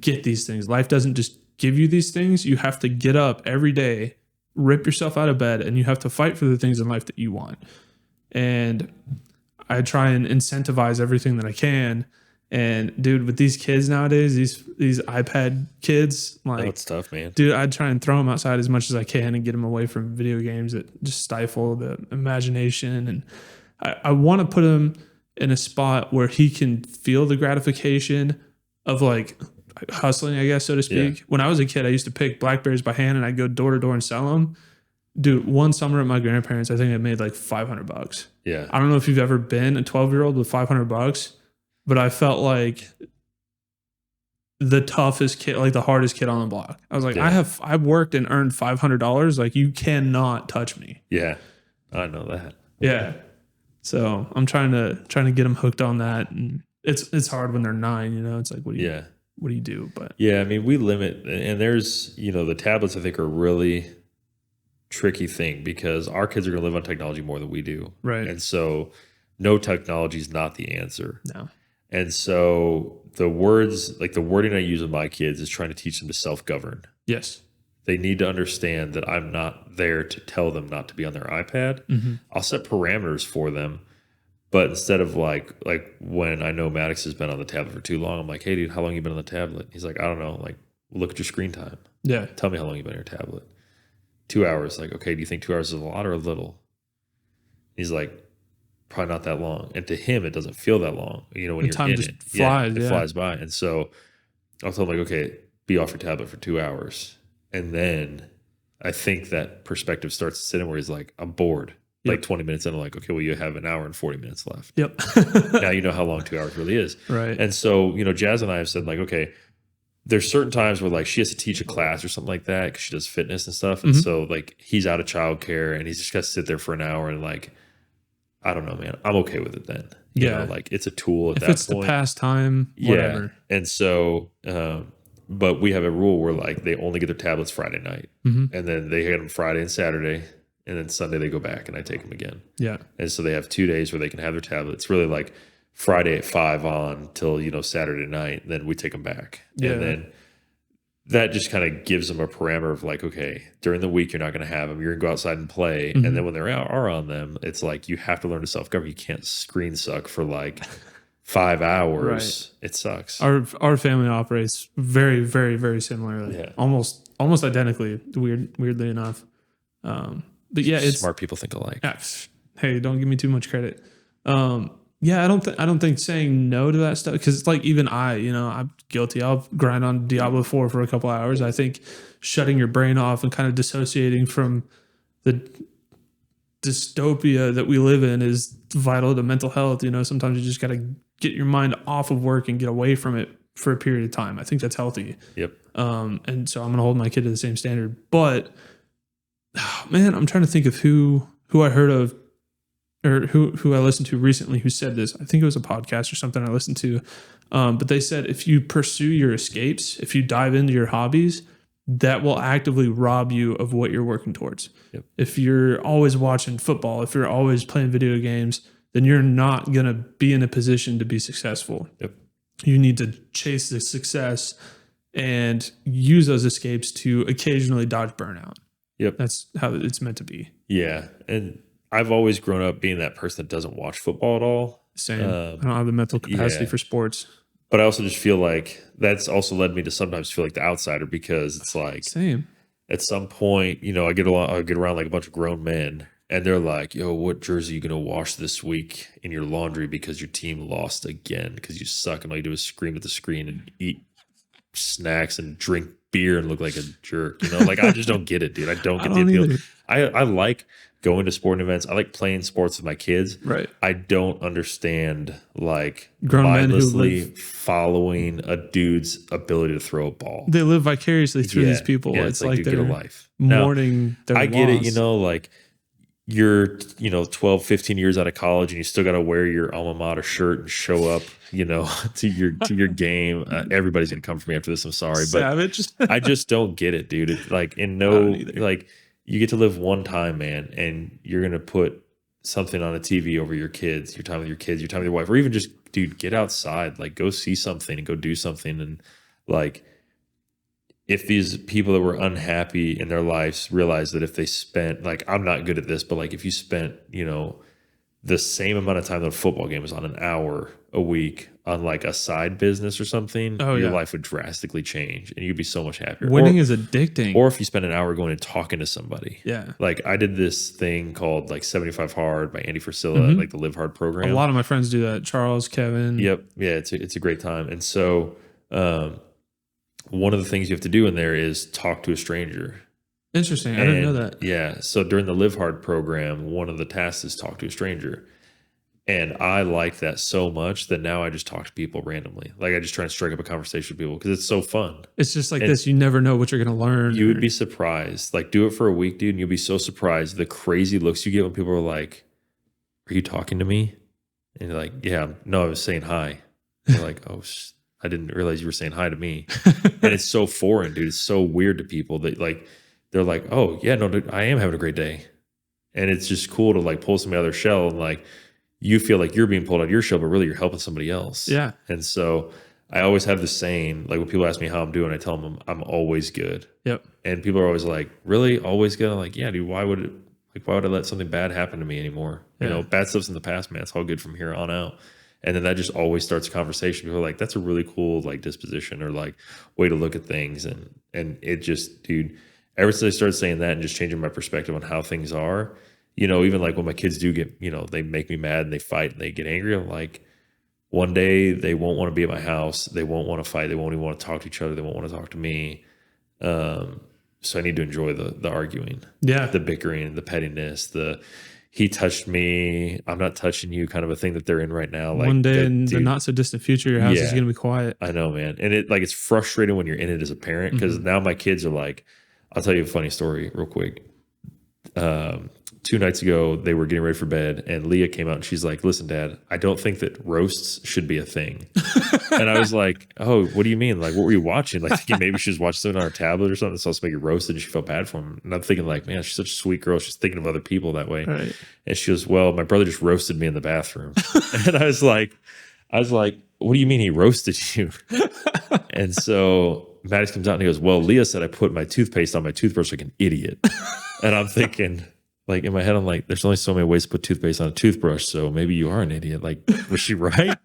get these things. Life doesn't just give you these things. You have to get up every day, rip yourself out of bed, and you have to fight for the things in life that you want. And I try and incentivize everything that I can. And dude, with these kids nowadays, these iPad kids, like,
it's tough, man.
Dude, I'd try and throw them outside as much as I can and get them away from video games that just stifle the imagination. And I want to put him in a spot where he can feel the gratification of like hustling, I guess, so to speak. When I was a kid, I used to pick blackberries by hand and I'd go door to door and sell them. Dude, one summer at my grandparents, I think I made like $500.
Yeah.
I don't know if you've ever been a 12-year-old with $500. But I felt like the toughest kid, like the hardest kid on the block. I was like, I've worked and earned $500. Like, you cannot touch me.
Yeah, I know that.
Yeah. So I'm trying to get them hooked on that, and it's hard when they're 9. You know, it's like, what do you do? But
yeah, I mean, we limit, and there's, you know, the tablets I think are a really tricky thing because our kids are going to live on technology more than we do,
right?
And so, no technology is not the answer.
No.
And so the wording I use with my kids is trying to teach them to self-govern.
Yes.
They need to understand that I'm not there to tell them not to be on their iPad. I'll set parameters for them. But instead of like when I know Maddox has been on the tablet for too long, I'm like, hey, dude, how long have you been on the tablet? He's like, I don't know. Like, look at your screen time.
Yeah.
Tell me how long you've been on your tablet. 2 hours. Like, okay, do you think 2 hours is a lot or a little? He's like, probably not that long. And to him, it doesn't feel that long. You know, when
The
you're
time
in
just
it,
flies.
it flies by. And so I'll tell him like, okay, be off your tablet for 2 hours. And then I think that perspective starts to sit in where he's like, I'm bored.
Yep.
Like 20 minutes in, I'm like, okay, well, you have an hour and 40 minutes left.
Yep.
Now you know how long 2 hours really is.
Right.
And so, you know, Jazz and I have said like, okay, there's certain times where like she has to teach a class or something like that because she does fitness and stuff. And so like he's out of childcare and he's just got to sit there for an hour and like, I don't know, man, I'm okay with it then. You know, like it's a tool at that point. If it's
the pastime, whatever.
Yeah. And so, but we have a rule where like they only get their tablets Friday night and then they get them Friday and Saturday. And then Sunday they go back and I take them again. Yeah. And so they have 2 days where they can have their tablets. Really like Friday at 5 on till, you know, Saturday night. And then we take them back. Yeah. And then that just kind of gives them a parameter of like, okay, during the week, you're not going to have them. You're going to go outside and play. And then when they are on them, it's like you have to learn to self-govern. You can't screen suck for like 5 hours. Right. It sucks.
Our family operates very, very, very similarly. Yeah. Almost identically, weirdly enough. But yeah, it's
smart people think alike.
Hey, don't give me too much credit. Yeah, I don't think saying no to that stuff, because it's like even I'm guilty. I'll grind on Diablo 4 for a couple hours. I think shutting your brain off and kind of dissociating from the dystopia that we live in is vital to mental health. You know, sometimes you just got to get your mind off of work and get away from it for a period of time. I think that's healthy. Yep. And so I'm going to hold my kid to the same standard, but man, I'm trying to think of who I heard of or who I listened to recently who said this. I think it was a podcast or something I listened to. But they said if you pursue your escapes, if you dive into your hobbies, that will actively rob you of what you're working towards. Yep. If you're always watching football, if you're always playing video games, then you're not going to be in a position to be successful. Yep. You need to chase the success and use those escapes to occasionally dodge burnout. Yep. That's how it's meant to be.
Yeah. And I've always grown up being that person that doesn't watch football at all.
Same. I don't have the mental capacity for sports.
But I also just feel like that's also led me to sometimes feel like the outsider, because it's like
same.
At some point, you know, I get around like a bunch of grown men and they're like, yo, what jersey are you going to wash this week in your laundry because your team lost again because you suck and all you do is scream at the screen and eat snacks and drink beer and look like a jerk, you know? Like, I just don't get it, dude. I don't get the appeal. I like going to sporting events. I like playing sports with my kids. Right. I don't understand like mindlessly following a dude's ability to throw a ball.
They live vicariously through these people.
Yeah, it's like
they're
get a life.
Mourning their loss.
I get it, you know, like you're, 12, 15 years out of college and you still got to wear your alma mater shirt and show up, you know, to your game. Everybody's going to come for me after this. I'm sorry.
Savage.
But I just don't get it, dude. It's like like you get to live one time, man, and you're going to put something on a TV over your kids, your time with your kids, your time with your wife, or even just, dude, get outside, like go see something and go do something. And like, if these people that were unhappy in their lives realize that if they spent, like, I'm not good at this, but like if you spent, the same amount of time that a football game is on, an hour a week on like a side business or something, your life would drastically change and you'd be so much happier.
Winning is addicting.
Or if you spend an hour going and talking to somebody. Yeah. Like I did this thing called like 75 Hard by Andy Frisella, like the Live Hard program.
A lot of my friends do that. Charles, Kevin.
Yep. Yeah. It's a great time. And so, one of the things you have to do in there is talk to a stranger.
Interesting. I didn't know that.
Yeah. So during the Live Hard program, one of the tasks is talk to a stranger. And I like that so much that now I just talk to people randomly. Like I just try and strike up a conversation with people because it's so fun.
It's just like this. You never know what you're going to learn.
You would be surprised. Like do it for a week, dude, and you'll be so surprised. The crazy looks you get when people are like, are you talking to me? And you're like, yeah, no, I was saying hi. And you're like, oh, I didn't realize you were saying hi to me. And it's so foreign, dude. It's so weird to people that like, they're like, oh yeah, no, dude, I am having a great day. And it's just cool to like pull somebody out of their shell and like, you feel like you're being pulled out of your shell, but really you're helping somebody else. Yeah. And so I always have this saying, like when people ask me how I'm doing, I tell them I'm always good. Yep. And people are always like, really? Always good? I'm like, yeah, dude, why would I let something bad happen to me anymore? Yeah. You know, bad stuff's in the past, man. It's all good from here on out. And then that just always starts a conversation. People are like, that's a really cool like disposition or like way to look at things. And it just, dude, ever since I started saying that and just changing my perspective on how things are, even like when my kids do get, they make me mad and they fight and they get angry, I'm like, one day they won't want to be at my house. They won't want to fight. They won't even want to talk to each other. They won't want to talk to me. So I need to enjoy the arguing, the bickering, the pettiness, he touched me, I'm not touching you kind of a thing that they're in right now. Like
one day in the not so distant future, your house is going to be quiet.
I know, man. And it's frustrating when you're in it as a parent, because now my kids are like, I'll tell you a funny story real quick. 2 nights ago, they were getting ready for bed, and Leah came out and she's like, listen, Dad, I don't think that roasts should be a thing. And I was like, oh, what do you mean? Like, what were you watching? Like, thinking maybe she was watching something on her tablet or something, so I was making roasted, and she felt bad for him. And I'm thinking like, man, she's such a sweet girl. She's thinking of other people that way.
Right.
And she goes, well, my brother just roasted me in the bathroom. And I was like, what do you mean he roasted you? And so Maddie comes out and he goes, well, Leah said I put my toothpaste on my toothbrush like an idiot. And I'm thinking, like, in my head, I'm like, there's only so many ways to put toothpaste on a toothbrush, so maybe you are an idiot. Like, was she right?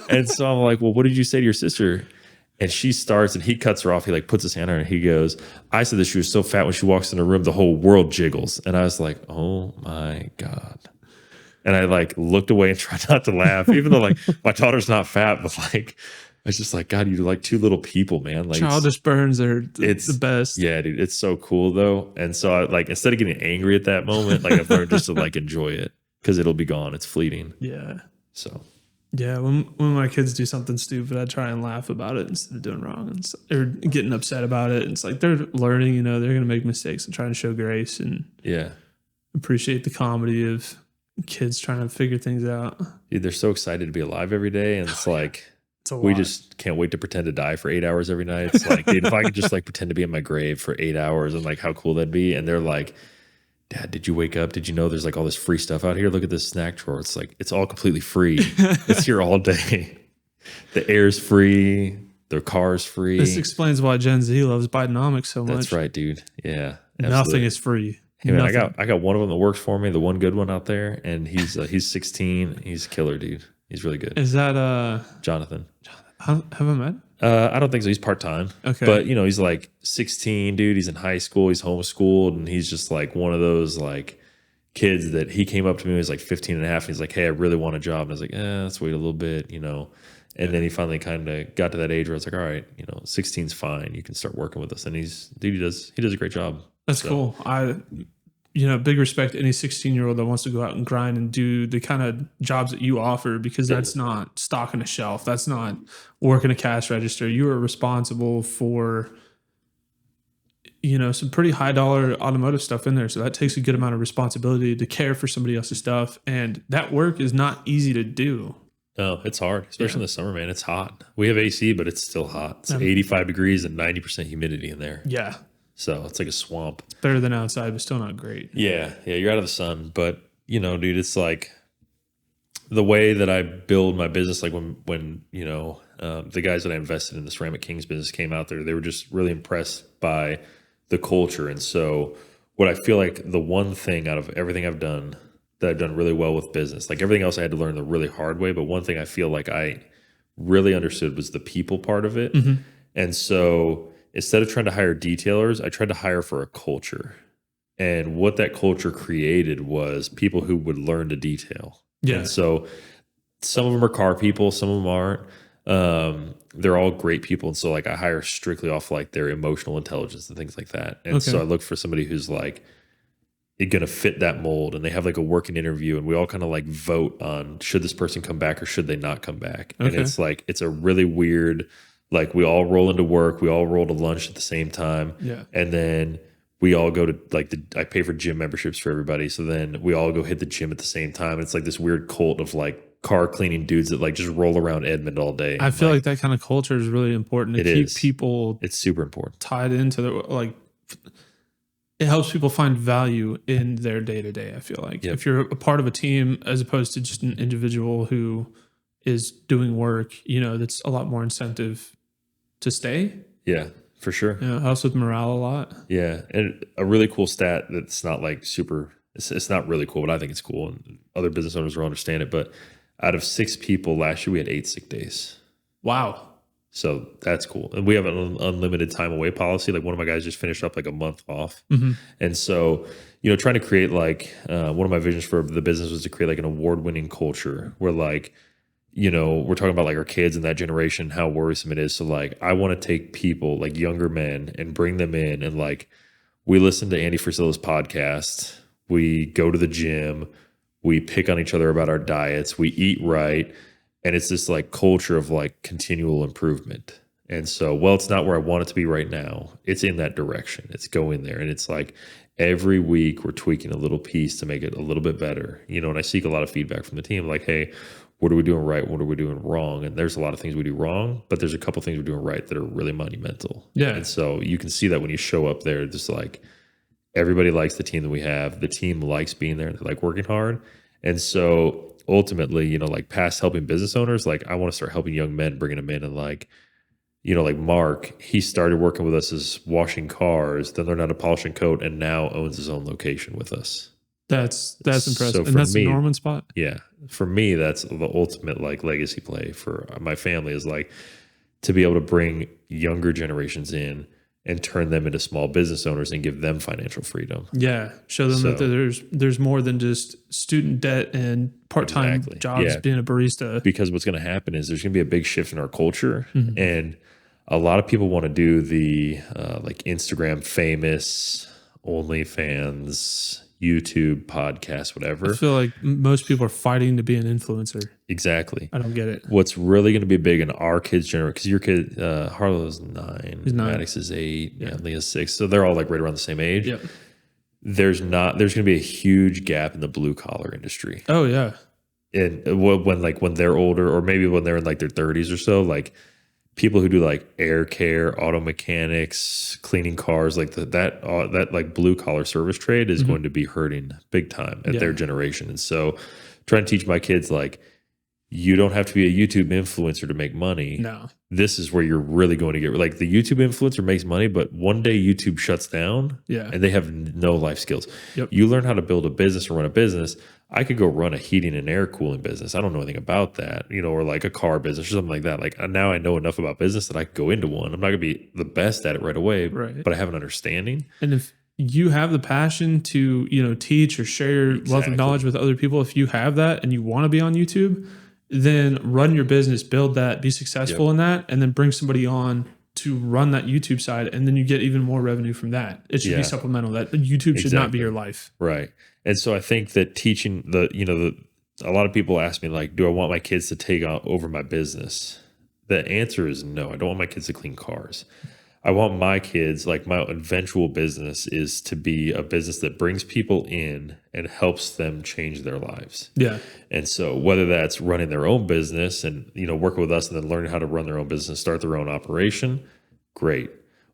And so I'm like, well, what did you say to your sister? And she starts, and he cuts her off. He like puts his hand on her, and he goes, I said that she was so fat when she walks in the room, the whole world jiggles. And I was like, oh my God. And I like looked away and tried not to laugh, even though like my daughter's not fat, but like, I was just like, God, you're like 2 little people, man. Like,
childish burns are the best.
Yeah, dude, it's so cool though. And so I like, instead of getting angry at that moment, like I've learned just to like enjoy it, because it'll be gone. It's fleeting.
Yeah.
So
yeah, when my kids do something stupid, I try and laugh about it instead of doing wrong, and they're getting upset about it. And it's like they're learning, they're going to make mistakes, and trying to show grace and appreciate the comedy of kids trying to figure things out.
Dude, they're so excited to be alive every day, and it's like, we just can't wait to pretend to die for 8 hours every night. It's like, dude, if I could just like pretend to be in my grave for 8 hours, and like how cool that'd be. And they're like, Dad, did you wake up? Did you know there's like all this free stuff out here? Look at this snack drawer. It's like, it's all completely free. It's here all day. The air's free. The car's free.
This explains why Gen Z loves Bidenomics so much.
That's right, dude. Yeah.
Absolutely. Nothing is free.
Hey man, I got one of them that works for me, the one good one out there, and he's 16. He's a killer, dude. He's really good.
Is that
Jonathan?
Have I met?
I don't think so. He's part-time.
Okay.
But he's like 16, dude. He's in high school. He's homeschooled, and he's just like one of those like kids that he came up to me when he was like 15 and a half. And he's like, hey, I really want a job. And I was like, let's wait a little bit, And then he finally kind of got to that age where it's like, all right, 16's fine. You can start working with us. And he does a great job.
That's cool. Big respect to any 16-year-old that wants to go out and grind and do the kind of jobs that you offer, because that's not stocking a shelf. That's not working a cash register. You are responsible for, some pretty high dollar automotive stuff in there. So that takes a good amount of responsibility to care for somebody else's stuff. And that work is not easy to do.
No, it's hard, especially in the summer, man. It's hot. We have AC, but it's still hot. It's 85 degrees and 90% humidity in there.
Yeah.
So it's like a swamp. It's
better than outside, but still not great.
Yeah. Yeah. You're out of the sun. But, dude, it's like the way that I build my business, like when the guys that I invested in the Ceramic Kings business came out there, they were just really impressed by the culture. And so what I feel like the one thing out of everything I've done that I've done really well with business, like everything else I had to learn the really hard way. But one thing I feel like I really understood was the people part of it. Mm-hmm. And so instead of trying to hire detailers, I tried to hire for a culture. And what that culture created was people who would learn to detail. Yeah. And so some of them are car people, some of them aren't. They're all great people. And so like I hire strictly off like their emotional intelligence and things like that. And so I look for somebody who's like going to fit that mold, and they have like a working interview, and we all kind of like vote on should this person come back or should they not come back. And it's like, it's a really weird, like we all roll into work, we all roll to lunch at the same time. Yeah. And then we all go to like I pay for gym memberships for everybody. So then we all go hit the gym at the same time. It's like this weird cult of like car cleaning dudes that like just roll around Edmond all day.
I feel like that kind of culture is really important to keep people.
It's super important.
Tied into the like. It helps people find value in their day to day. I feel like if you're a part of a team as opposed to just an individual who is doing work, that's a lot more incentive to stay.
Yeah, for sure.
Yeah, it helps with morale a lot.
Yeah, and a really cool stat that's not like super. It's not really cool, but I think it's cool, and other business owners will understand it. But out of 6 people last year, we had 8 sick days.
Wow.
So that's cool. And we have an unlimited time away policy. Like one of my guys just finished up like a month off. And so, trying to create like one of my visions for the business was to create like an award-winning culture where like, we're talking about like our kids and that generation, how worrisome it is. So like, I want to take people like younger men and bring them in, and like, we listen to Andy Frisella's podcast. We go to the gym. We pick on each other about our diets. We eat right. And it's this like culture of like continual improvement. And so, it's not where I want it to be right now. It's in that direction. It's going there. And it's like every week we're tweaking a little piece to make it a little bit better. And I seek a lot of feedback from the team like, hey, what are we doing right? What are we doing wrong? And there's a lot of things we do wrong, but there's a couple things we're doing right that are really monumental.
Yeah.
And so you can see that when you show up there, just like everybody likes the team that we have. The team likes being there. They like working hard. And so ultimately, like past helping business owners, like I want to start helping young men, bringing them in, and like, like Mark, he started working with us as washing cars, then learned how to polish and coat, and now owns his own location with us.
That's impressive.
So
and that's the Norman spot?
Yeah. For me, that's the ultimate like legacy play for my family, is like to be able to bring younger generations in and turn them into small business owners and give them financial freedom.
Yeah. Show them that there's more than just student debt and part-time jobs being a barista.
Because what's going to happen is there's going to be a big shift in our culture. And a lot of people want to do the like Instagram famous, OnlyFans, YouTube, podcast, whatever.
I feel like most people are fighting to be an influencer.
Exactly.
I don't get it.
What's really going to be big in our kids' generation, because your kid, Harlow's 9, Maddox is 8, and Leah's 6. So they're all like right around the same age.
Yep.
There's going to be a huge gap in the blue collar industry.
Oh yeah.
And when they're older, or maybe when they're in like their 30s or so, like people who do like air care, auto mechanics, cleaning cars, like that like blue collar service trade is going to be hurting big time at their generation. And so trying to teach my kids, like, you don't have to be a YouTube influencer to make money.
No.
This is where you're really going to get, like, the YouTube influencer makes money, but one day YouTube shuts down and they have no life skills.
Yep.
You learn how to build a business or run a business. I could go run a heating and air cooling business. I don't know anything about that, or like a car business or something like that. Like, now I know enough about business that I could go into one. I'm not going to be the best at it right away, but I have an understanding.
And if you have the passion to, teach or share your wealth of knowledge with other people, if you have that and you want to be on YouTube, then run your business, build that, be successful in that, and then bring somebody on to run that YouTube side, and then you get even more revenue from that. It should be supplemental. That YouTube should not be your life.
Right. And so I think that teaching a lot of people ask me, like, do I want my kids to take over my business? The answer is no. I don't want my kids to clean cars. I want my kids, like, my eventual business is to be a business that brings people in and helps them change their lives.
Yeah.
And so whether that's running their own business and, working with us and then learning how to run their own business, start their own operation, great.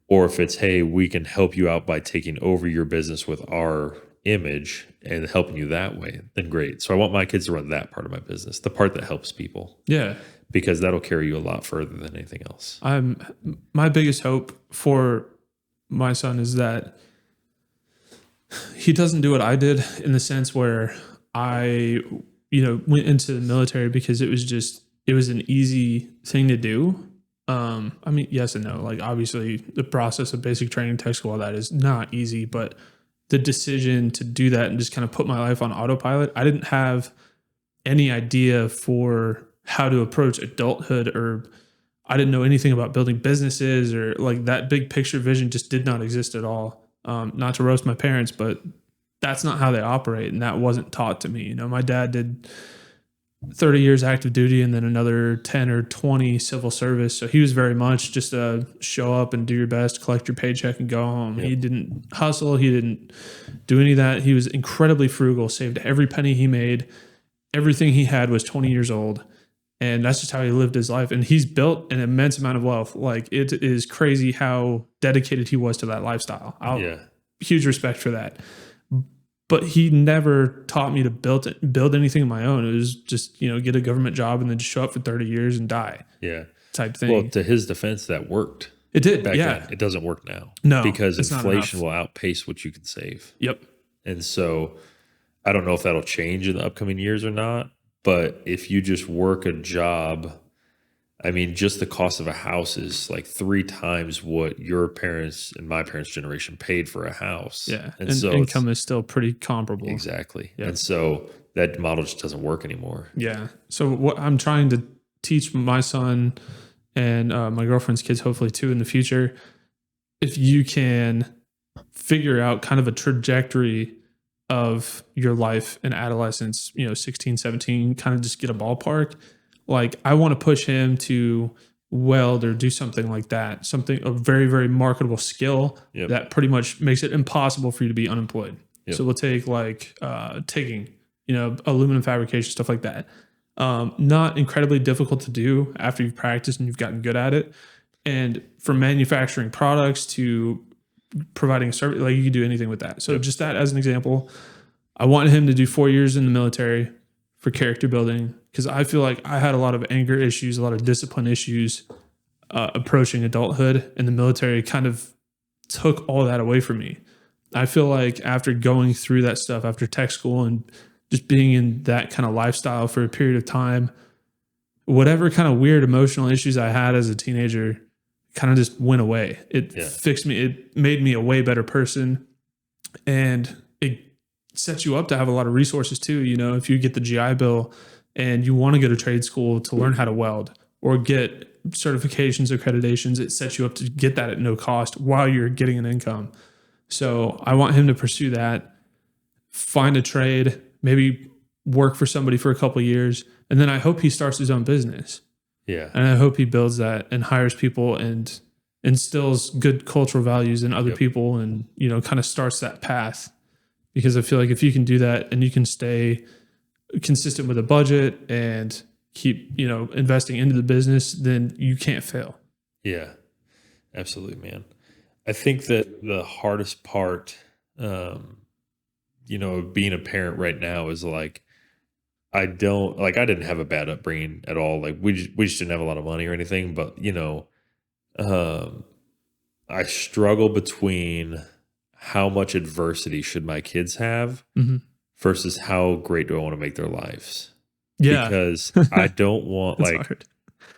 Or if it's, hey, we can help you out by taking over your business with our image and helping you that way, then great. So I want my kids to run that part of my business, the part that helps people.
Yeah. Because
that'll carry you a lot further than anything else.
My biggest hope for my son is that he doesn't do what I did, in the sense where I, went into the military because it was an easy thing to do. I mean, yes and no. Like, obviously the process of basic training, tech school, all that is not easy, but the decision to do that and just kind of put my life on autopilot, I didn't have any idea for how to approach adulthood, or I didn't know anything about building businesses, or like that big picture vision just did not exist at all. Not to roast my parents, but that's not how they operate. And that wasn't taught to me. My dad did 30 years active duty and then another 10 or 20 civil service. So he was very much just a show up and do your best, collect your paycheck and go home. Yep. He didn't hustle. He didn't do any of that. He was incredibly frugal, saved every penny he made. Everything he had was 20 years old. And that's just how he lived his life. And he's built an immense amount of wealth. Like, it is crazy how dedicated he was to that lifestyle. Huge respect for that. But he never taught me to build anything of my own. It was just, get a government job and then just show up for 30 years and die.
Yeah.
Type thing.
Well, to his defense, that worked.
It did.
Back
yeah.
then. It doesn't work now.
No.
Because inflation will outpace what you can save.
Yep.
And so I don't know if that'll change in the upcoming years or not. But if you just work a job I mean, just the cost of a house is like 3 times what your parents and my parents' generation paid for a house.
Yeah.
And
And
so
income is still pretty comparable.
exactly.
Yep.
And so that model just doesn't work anymore.
Yeah. So what I'm trying to teach my son and my girlfriend's kids, hopefully too, in the future, if you can figure out kind of a trajectory of your life in adolescence, 16, 17, kind of just get a ballpark. Like I want to push him to weld or do something like that, a very, very marketable skill that pretty much makes it impossible for you to be unemployed. So we'll take like TIGGing, aluminum fabrication, stuff like that. Not incredibly difficult to do after you've practiced and you've gotten good at it. And from manufacturing products to providing a service, like you can do anything with that. So just that as an example, I want him to do 4 years in the military for character building, because I feel like I had a lot of anger issues, a lot of discipline issues approaching adulthood, and the military kind of took all that away from me. I feel like after going through that stuff, after tech school and just being in that kind of lifestyle for a period of time, whatever kind of weird emotional issues I had as a teenager kind of just went away. It fixed me. It made me a way better person. And it sets you up to have a lot of resources too. If you get the GI Bill and you want to go to trade school to learn how to weld or get certifications, accreditations, it sets you up to get that at no cost while you're getting an income. So I want him to pursue that, find a trade, maybe work for somebody for a couple of years. And then I hope he starts his own business.
Yeah.
And I hope he builds that and hires people and instills good cultural values in other people and, kind of starts that path. Because I feel like if you can do that and you can stay consistent with a budget and keep, investing into the business, then you can't fail.
Yeah, absolutely, man. I think that the hardest part, of being a parent right now is like, I didn't have a bad upbringing at all. Like we just didn't have a lot of money or anything, but I struggle between how much adversity should my kids have versus how great do I want to make their lives?
Yeah.
Because I don't want
hard.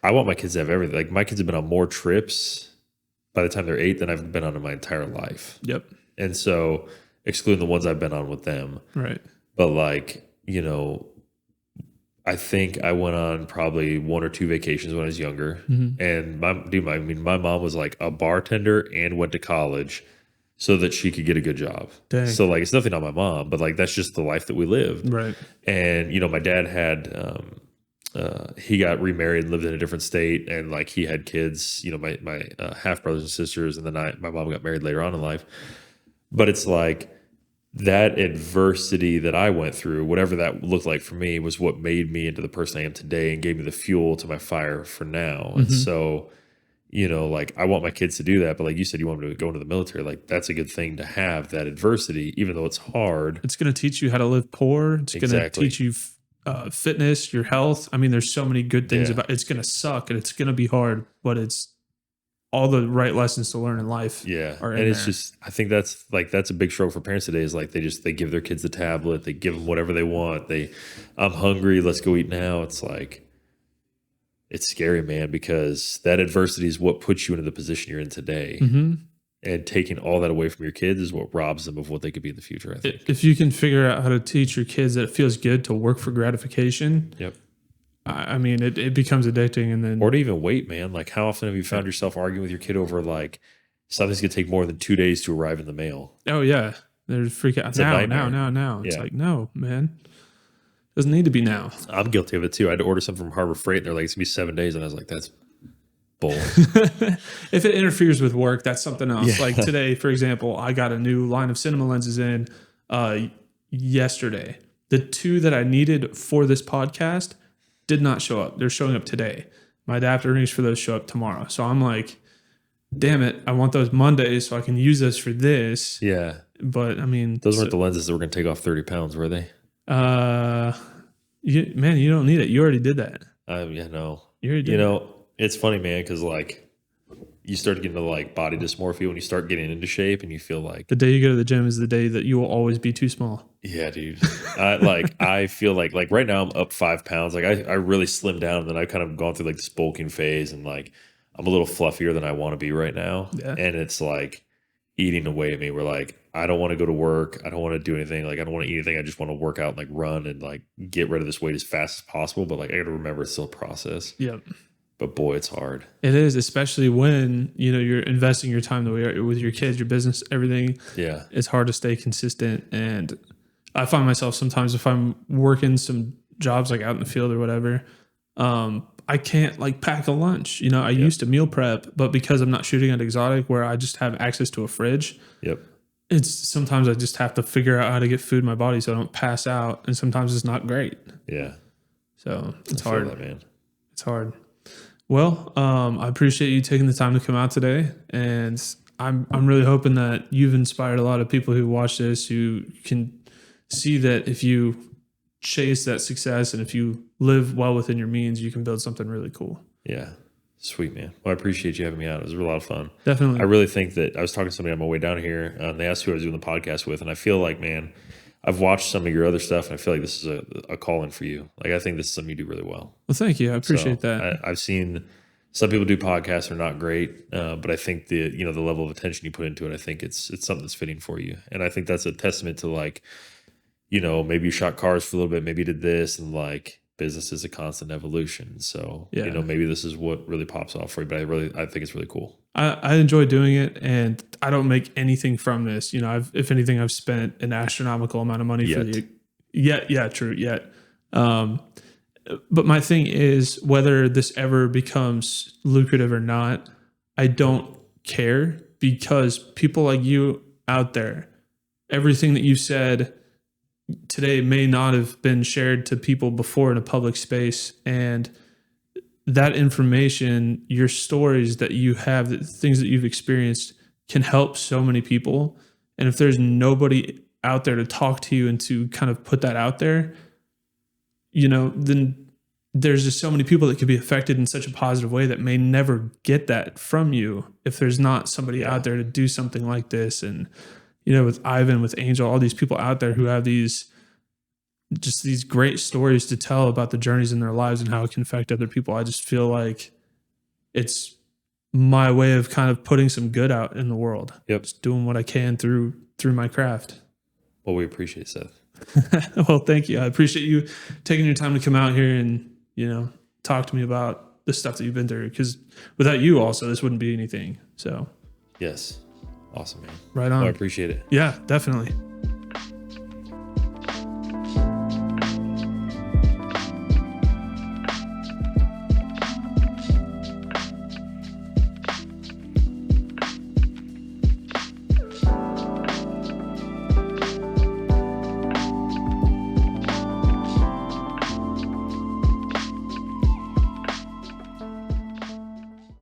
I want my kids to have everything. Like my kids have been on more trips by the time they're 8 than I've been on in my entire life.
Yep.
And so excluding the ones I've been on with them.
Right.
But I think I went on probably 1 or 2 vacations when I was younger. And my mom was like a bartender and went to college so that she could get a good job.
Dang.
So like, it's nothing on my mom, but like, that's just the life that we lived.
Right.
And, my dad had, he got remarried and lived in a different state. And like, he had kids, my half brothers and sisters. And then my mom got married later on in life. But it's like, that adversity that I went through, whatever that looked like for me, was what made me into the person I am today and gave me the fuel to my fire for now. And so, like I want my kids to do that. But like you said, you want them to go into the military. Like that's a good thing to have, that adversity, even though it's hard.
It's going to teach you how to live poor. It's going to teach you fitness, your health. I mean, there's so many good things about it. It's going to suck and it's going to be hard, but it's all the right lessons to learn in life.
Yeah. And it's just, I think that's a big struggle for parents today, is like, they give their kids the tablet, they give them whatever they want. I'm hungry, let's go eat now. It's like, it's scary, man, because that adversity is what puts you into the position you're in today. And taking all that away from your kids is what robs them of what they could be in the future, I think.
If you can figure out how to teach your kids that it feels good to work for gratification.
Yep.
I mean, it becomes addicting, and then,
or to even wait, man. Like, how often have you found yourself arguing with your kid over like something's gonna take more than 2 days to arrive in the mail?
Oh yeah, they're freaking out now. It's like, no, man, doesn't need to be now.
I'm guilty of it too. I had to order something from Harbor Freight, and they're like, it's gonna be 7 days, and I was like, that's bull.
If it interferes with work, that's something else. Like today, for example, I got a new line of cinema lenses in yesterday. The 2 that I needed for this podcast did not show up. They're showing up today. My adapter rings for those show up tomorrow. So I'm like, damn it, I want those Mondays so I can use those for this.
Yeah.
But I mean,
those weren't the lenses that were going to take off 30 pounds, were they?
Man, you don't need it. You already did that.
Yeah, no.
You already did
it's funny, man, because like, you start getting to like body dysmorphia when you start getting into shape and you feel like
The day you go to the gym is the day that you will always be too small.
yeah, dude. I feel like right now I'm up 5 pounds. Like I really slimmed down and then I've kind of gone through like this bulking phase and like I'm a little fluffier than I want to be right now.
Yeah.
And it's like eating away at me. Where like I don't want to go to work. I don't want to do anything. Like I don't want to eat anything. I just want to work out and like run and like get rid of this weight as fast as possible. But like I got to remember it's still a process.
Yep.
But boy, it's hard.
It is, especially when, you know, you're investing your time the way with your kids, your business, everything.
Yeah.
It's hard to stay consistent. And I find myself sometimes if I'm working some jobs like out in the field or whatever, I can't like pack a lunch. You know, I used to meal prep, but because I'm not shooting at exotic where I just have access to a fridge.
Yep.
It's sometimes I just have to figure out how to get food in my body so I don't pass out. And sometimes it's not great.
Yeah.
So it's
I feel
hard.
that, man.
It's hard. Well, I appreciate you taking the time to come out today. And I'm really hoping that you've inspired a lot of people who watch this who can see that if you chase that success and if you live well within your means, you can build something really cool.
Yeah. Sweet, man. Well, I appreciate you having me out. It was a lot of fun.
Definitely.
I really think that I was talking to somebody on my way down here and they asked who I was doing the podcast with. And I feel like, man, I've watched some of your other stuff and I feel like this is a call-in for you. Like, I think this is something you do really well.
Well, thank you. I appreciate that.
I've seen some people do podcasts are not great, but I think the level of attention you put into it, I think it's something that's fitting for you. And I think that's a testament to like, you know, maybe you shot cars for a little bit, maybe you did this, and like business is a constant evolution. So, you know, maybe this is what really pops off for you, but I think it's really cool. I
enjoy doing it, and I don't make anything from this. You know, if anything, I've spent an astronomical amount of money for the yet. But my thing is whether this ever becomes lucrative or not, I don't care, because people like you out there, everything that you said today may not have been shared to people before in a public space. And that information, your stories that you have, the things that you've experienced can help so many people. And if there's nobody out there to talk to you and to kind of put that out there, you know, then there's just so many people that could be affected in such a positive way that may never get that from you if there's not somebody out there to do something like this. And, you know, with Ivan, with Angel, all these people out there who have these great stories to tell about the journeys in their lives and how it can affect other people. I just feel like it's my way of kind of putting some good out in the world.
Yep.
Just doing what I can through my craft.
Well, we appreciate it,
Seth. Well, thank you. I appreciate you taking your time to come out here and, you know, talk to me about the stuff that you've been through, because without you also, this wouldn't be anything. So
yes. Awesome, man.
Right on.
Well, I appreciate it.
Yeah, definitely.